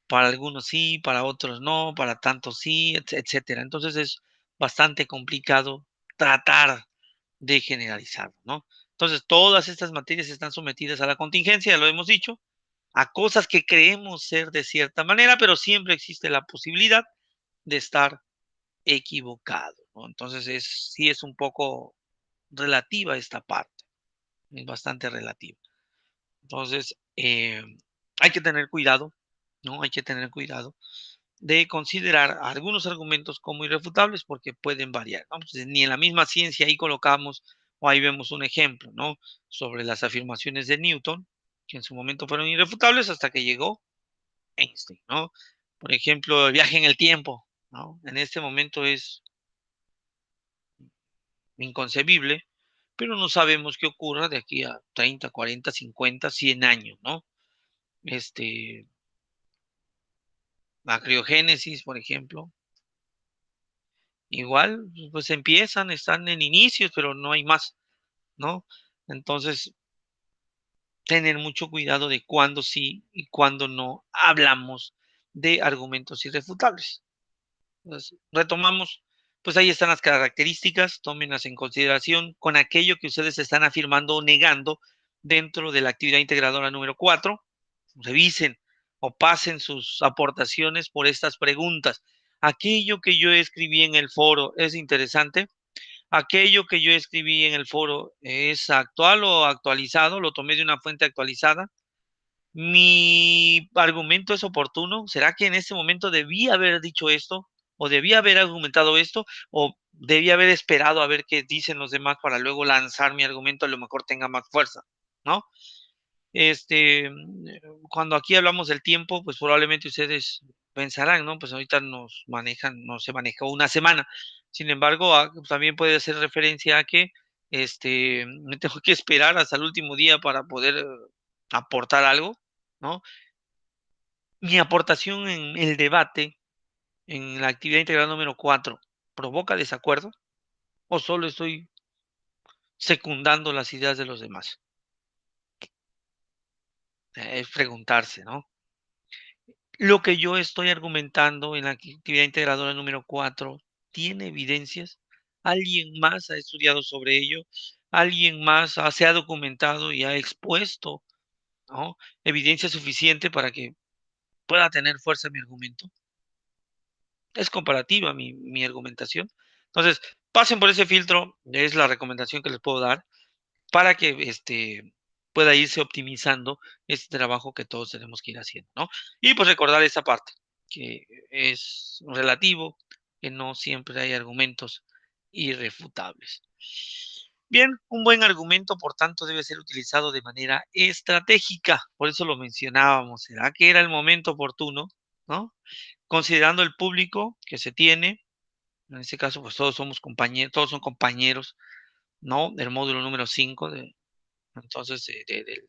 para algunos sí, para otros no, para tantos sí, etcétera. Entonces es bastante complicado tratar de generalizarlo, ¿no? Entonces, todas estas materias están sometidas a la contingencia, ya lo hemos dicho, a cosas que creemos ser de cierta manera, pero siempre existe la posibilidad de estar equivocado, ¿no? Entonces, sí es un poco relativa esta parte, es bastante relativa. Entonces, hay que tener cuidado, ¿no? Hay que tener cuidado de considerar algunos argumentos como irrefutables porque pueden variar, ¿no? Pues, ni en la misma ciencia ahí colocamos o ahí vemos un ejemplo, ¿no? Sobre las afirmaciones de Newton, que en su momento fueron irrefutables hasta que llegó Einstein, ¿no? Por ejemplo, el viaje en el tiempo, ¿no? En este momento es inconcebible, pero no sabemos qué ocurra de aquí a 30, 40, 50, 100 años, ¿no? Este, la criogénesis, por ejemplo, igual, pues empiezan, están en inicios, pero no hay más, ¿no? Entonces, tener mucho cuidado de cuándo sí y cuándo no hablamos de argumentos irrefutables. Entonces, retomamos, pues ahí están las características, tómenlas en consideración con aquello que ustedes están afirmando o negando dentro de la actividad integradora número 4. Revisen o pasen sus aportaciones por estas preguntas. Aquello que yo escribí en el foro es interesante. Aquello que yo escribí en el foro es actual o actualizado, lo tomé de una fuente actualizada. ¿Mi argumento es oportuno? ¿Será que en este momento debí haber dicho esto? ¿O debí haber argumentado esto? ¿O debí haber esperado a ver qué dicen los demás para luego lanzar mi argumento? A lo mejor tenga más fuerza, ¿no? Cuando aquí hablamos del tiempo, pues probablemente ustedes pensarán, ¿no? Pues ahorita no se manejó una semana. Sin embargo, también puede hacer referencia a que me tengo que esperar hasta el último día para poder aportar algo, ¿no? Mi aportación en el debate, en la actividad integral número 4, ¿provoca desacuerdo o solo estoy secundando las ideas de los demás? Es preguntarse, ¿no? Lo que yo estoy argumentando en la actividad integradora número 4 ¿tiene evidencias? ¿Alguien más ha estudiado sobre ello? ¿Alguien más se ha documentado y ha expuesto, ¿no? Evidencia suficiente para que pueda tener fuerza mi argumento? Es comparativa mi argumentación. Entonces, pasen por ese filtro, es la recomendación que les puedo dar para que pueda irse optimizando este trabajo que todos tenemos que ir haciendo, ¿no? Y pues recordar esa parte, que es relativo, que no siempre hay argumentos irrefutables. Bien, un buen argumento, por tanto, debe ser utilizado de manera estratégica. Por eso lo mencionábamos. ¿Será que era el momento oportuno? ¿No? Considerando el público que se tiene, en este caso, pues todos somos compañeros, todos son compañeros, ¿no? Del módulo número 5 del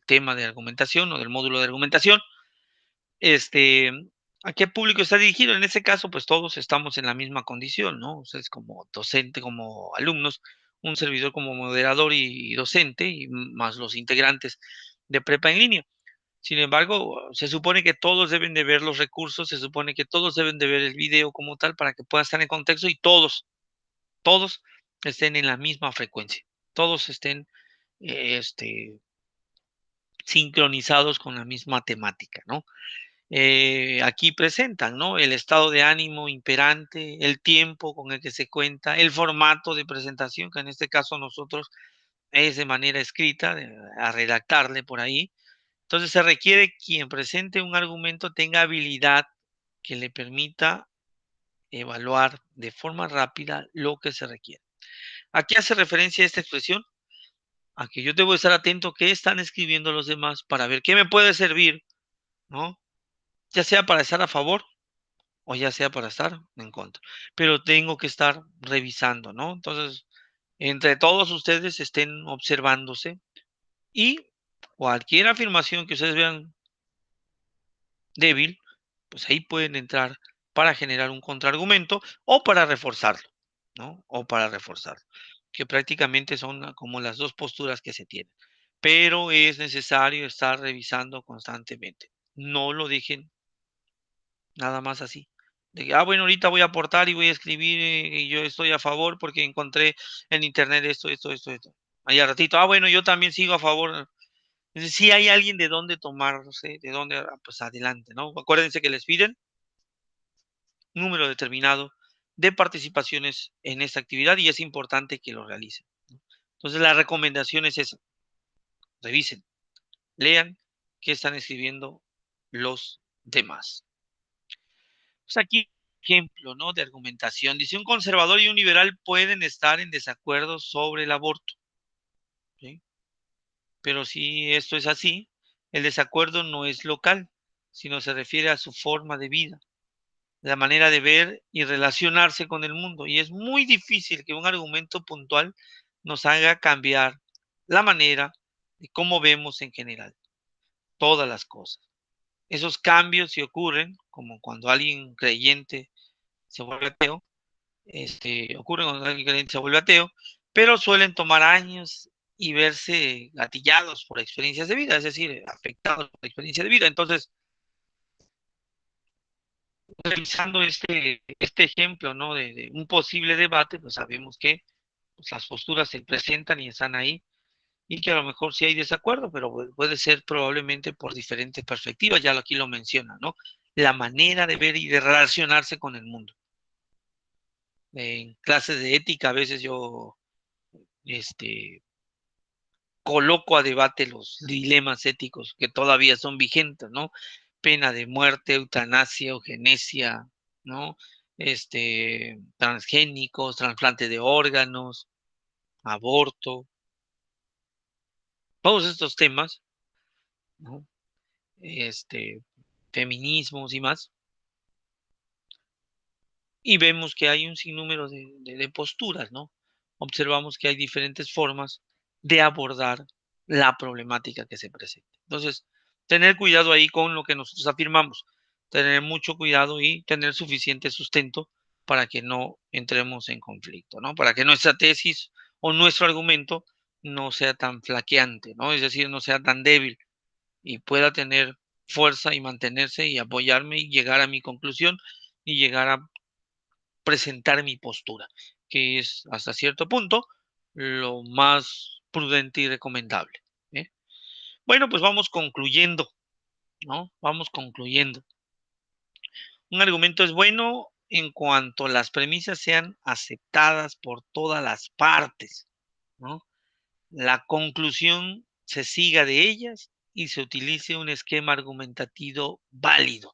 tema de argumentación o del módulo de argumentación. Este, ¿A qué público está dirigido? En este caso, pues todos estamos en la misma condición, ¿no? Ustedes como docente, como alumnos, un servidor como moderador y docente, y más los integrantes de prepa en línea. Sin embargo, se supone que todos deben de ver los recursos, se supone que todos deben de ver el video como tal para que puedan estar en contexto y todos estén en la misma frecuencia, todos estén sincronizados con la misma temática, ¿no? Aquí presentan, ¿no? El estado de ánimo imperante, el tiempo con el que se cuenta, el formato de presentación, que en este caso nosotros es de manera escrita, a redactarle por ahí. Entonces se requiere quien presente un argumento tenga habilidad que le permita evaluar de forma rápida lo que se requiere. ¿A qué hace referencia esta expresión? A que yo debo estar atento qué están escribiendo los demás para ver qué me puede servir, ¿no? Ya sea para estar a favor o ya sea para estar en contra. Pero tengo que estar revisando, ¿no? Entonces, entre todos ustedes estén observándose y cualquier afirmación que ustedes vean débil, pues ahí pueden entrar para generar un contraargumento o para reforzarlo, ¿no? O para reforzarlo, que prácticamente son como las dos posturas que se tienen. Pero es necesario estar revisando constantemente. No lo dejen nada más así. De que, bueno, ahorita voy a aportar y voy a escribir y yo estoy a favor porque encontré en internet esto. Ahí al ratito, bueno, yo también sigo a favor. Entonces, sí hay alguien de dónde tomarse, de dónde, pues adelante, ¿no? Acuérdense que les piden un número determinado de participaciones en esta actividad y es importante que lo realicen, ¿no? Entonces, la recomendación es esa, revisen, lean qué están escribiendo los demás. Pues aquí, ejemplo, ¿no? De argumentación. Dice, un conservador y un liberal pueden estar en desacuerdo sobre el aborto, ¿sí? Pero si esto es así, el desacuerdo no es local, sino se refiere a su forma de vida, la manera de ver y relacionarse con el mundo. Y es muy difícil que un argumento puntual nos haga cambiar la manera de cómo vemos en general todas las cosas. Esos cambios si ocurren, como cuando alguien creyente se vuelve ateo, ocurre cuando alguien creyente se vuelve ateo, pero suelen tomar años y verse gatillados por experiencias de vida, es decir, afectados por experiencias de vida. Entonces, revisando este ejemplo, ¿no? De un posible debate, pues sabemos que pues, las posturas se presentan y están ahí, y que a lo mejor sí hay desacuerdo, pero puede ser probablemente por diferentes perspectivas, ya aquí lo menciona, ¿no? La manera de ver y de relacionarse con el mundo. En clases de ética a veces yo coloco a debate los dilemas éticos que todavía son vigentes, ¿no? Pena de muerte, eutanasia, eugenesia, ¿no? Transgénicos, trasplante de órganos, aborto, todos estos temas, ¿no? Este, feminismos y más, y vemos que hay un sinnúmero de posturas, ¿no? Observamos que hay diferentes formas de abordar la problemática que se presenta. Entonces, tener cuidado ahí con lo que nosotros afirmamos, tener mucho cuidado y tener suficiente sustento para que no entremos en conflicto, ¿no? Para que nuestra tesis o nuestro argumento no sea tan flaqueante, ¿no? Es decir, no sea tan débil y pueda tener fuerza y mantenerse y apoyarme y llegar a mi conclusión y llegar a presentar mi postura, que es hasta cierto punto lo más prudente y recomendable, ¿eh? Bueno, pues vamos concluyendo, ¿no? Vamos concluyendo. Un argumento es bueno en cuanto las premisas sean aceptadas por todas las partes, ¿no? La conclusión se siga de ellas y se utilice un esquema argumentativo válido.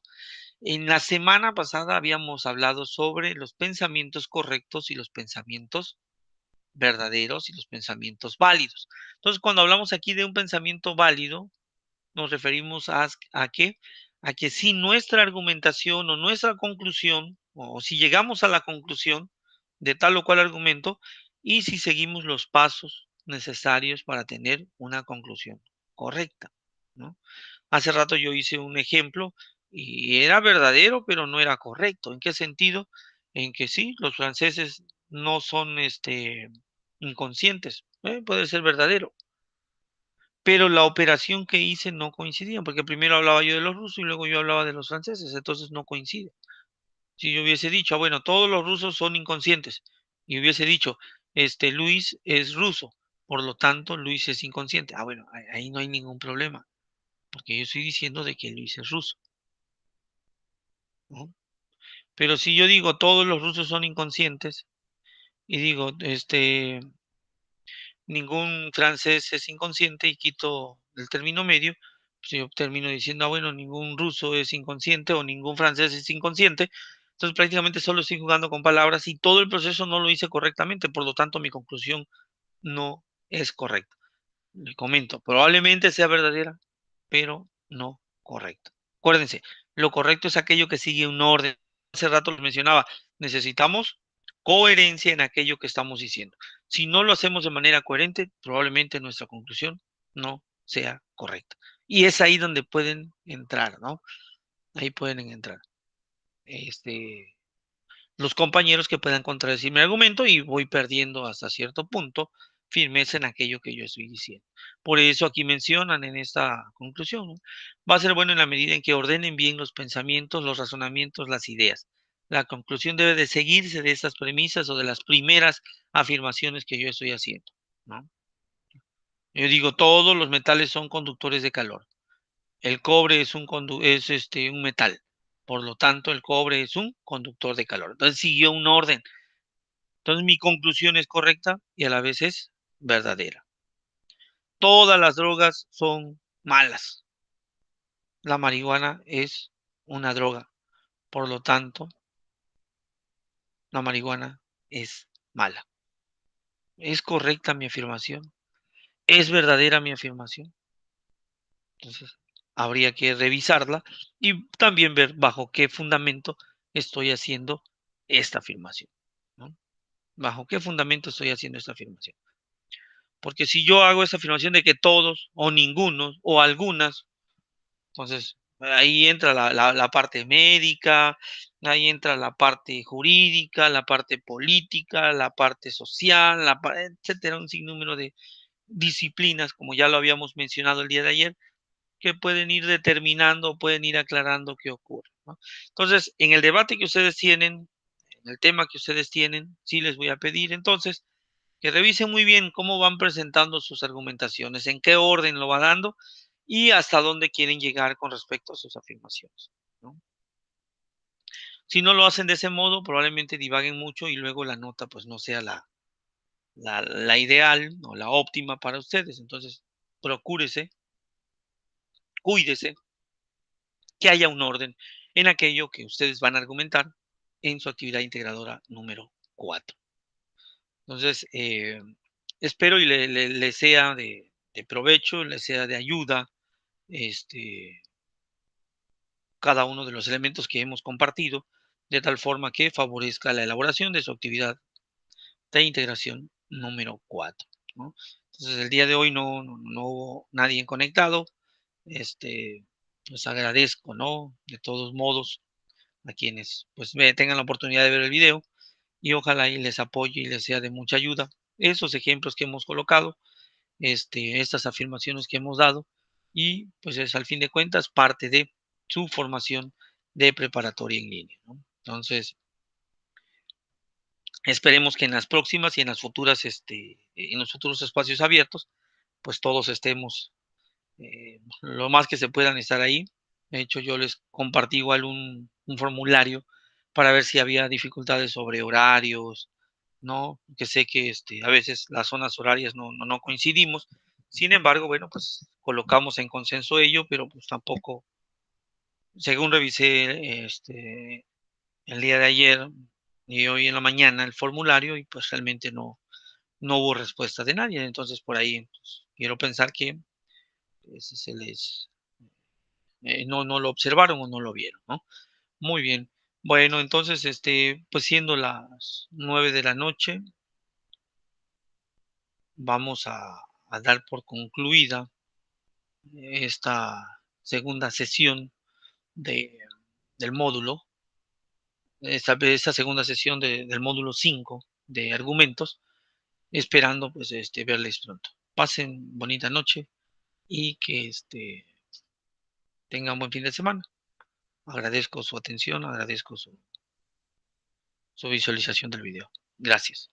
En la semana pasada habíamos hablado sobre los pensamientos correctos y los pensamientos verdaderos y los pensamientos válidos. Entonces, cuando hablamos aquí de un pensamiento válido, nos referimos a qué? A que si nuestra argumentación o nuestra conclusión, o si llegamos a la conclusión de tal o cual argumento, y si seguimos los pasos necesarios para tener una conclusión correcta, ¿no? Hace rato yo hice un ejemplo y era verdadero, pero no era correcto. ¿En qué sentido? En que sí, los franceses no son, inconscientes, puede ser verdadero, pero la operación que hice no coincidía, porque primero hablaba yo de los rusos y luego yo hablaba de los franceses, entonces no coincide. Si yo hubiese dicho: "Ah, bueno, todos los rusos son inconscientes", y hubiese dicho: Luis es ruso, por lo tanto, Luis es inconsciente. Ah, bueno, ahí no hay ningún problema, porque yo estoy diciendo de que Luis es ruso, ¿no? Pero si yo digo: "Todos los rusos son inconscientes", y digo, ningún francés es inconsciente y quito el término medio, pues yo termino diciendo: "Ah, bueno, ningún ruso es inconsciente o ningún francés es inconsciente". Entonces, prácticamente solo estoy jugando con palabras y todo el proceso no lo hice correctamente, por lo tanto, mi conclusión no es correcta. Le comento, probablemente sea verdadera, pero no correcta. Acuérdense, lo correcto es aquello que sigue un orden. Hace rato lo mencionaba, necesitamos coherencia en aquello que estamos diciendo. Si no lo hacemos de manera coherente, probablemente nuestra conclusión no sea correcta. Y es ahí donde pueden entrar, ¿no? Ahí pueden entrar este, los compañeros que puedan contradecir mi argumento y voy perdiendo hasta cierto punto firmeza en aquello que yo estoy diciendo. Por eso aquí mencionan en esta conclusión, ¿no? Va a ser bueno en la medida en que ordenen bien los pensamientos, los razonamientos, las ideas. La conclusión debe de seguirse de estas premisas o de las primeras afirmaciones que yo estoy haciendo, ¿no? Yo digo, todos los metales son conductores de calor. El cobre es un metal. Por lo tanto, el cobre es un conductor de calor. Entonces siguió un orden. Entonces, mi conclusión es correcta y a la vez es verdadera. Todas las drogas son malas. La marihuana es una droga. Por lo tanto, la marihuana es mala. ¿Es correcta mi afirmación? ¿Es verdadera mi afirmación? Entonces, habría que revisarla y también ver bajo qué fundamento estoy haciendo esta afirmación, ¿no? ¿Bajo qué fundamento estoy haciendo esta afirmación? Porque si yo hago esa afirmación de que todos o ninguno o algunas, entonces ahí entra la parte médica, ahí entra la parte jurídica, la parte política, la parte social, etcétera, un sinnúmero de disciplinas, como ya lo habíamos mencionado el día de ayer, que pueden ir determinando, pueden ir aclarando qué ocurre, ¿no? Entonces, en el debate que ustedes tienen, en el tema que ustedes tienen, sí les voy a pedir entonces que revisen muy bien cómo van presentando sus argumentaciones, en qué orden lo va dando y hasta dónde quieren llegar con respecto a sus afirmaciones, ¿no? Si no lo hacen de ese modo, probablemente divaguen mucho y luego la nota pues no sea la ideal o la óptima para ustedes. Entonces, procúrese, cuídese, que haya un orden en aquello que ustedes van a argumentar en su actividad integradora número 4. Entonces, espero y le sea de provecho, le sea de ayuda, este, cada uno de los elementos que hemos compartido, de tal forma que favorezca la elaboración de su actividad de integración número 4, ¿no? Entonces, el día de hoy no hubo nadie conectado. Les agradezco, ¿no? De todos modos, a quienes pues tengan la oportunidad de ver el video y ojalá y les apoye y les sea de mucha ayuda esos ejemplos que hemos colocado, estas afirmaciones que hemos dado y pues es al fin de cuentas parte de su formación de preparatoria en línea, ¿no? Entonces, esperemos que en las próximas y en las futuras, en los futuros espacios abiertos, pues todos estemos lo más que se puedan estar ahí. De hecho, yo les compartí igual un formulario para ver si había dificultades sobre horarios, ¿no? Que sé que a veces las zonas horarias no coincidimos. Sin embargo, bueno, pues colocamos en consenso ello, pero pues tampoco, según revisé el día de ayer y hoy en la mañana el formulario, y pues realmente no hubo respuesta de nadie. Entonces, por ahí pues, quiero pensar que se les no lo observaron o no lo vieron, ¿no? Muy bien. Bueno, entonces, pues siendo las 9 de la noche, vamos a dar por concluida esta segunda sesión de, del módulo, esta segunda sesión del módulo 5 de argumentos, esperando pues verles pronto. Pasen bonita noche y que tengan buen fin de semana. Agradezco su atención, agradezco su visualización del video. Gracias.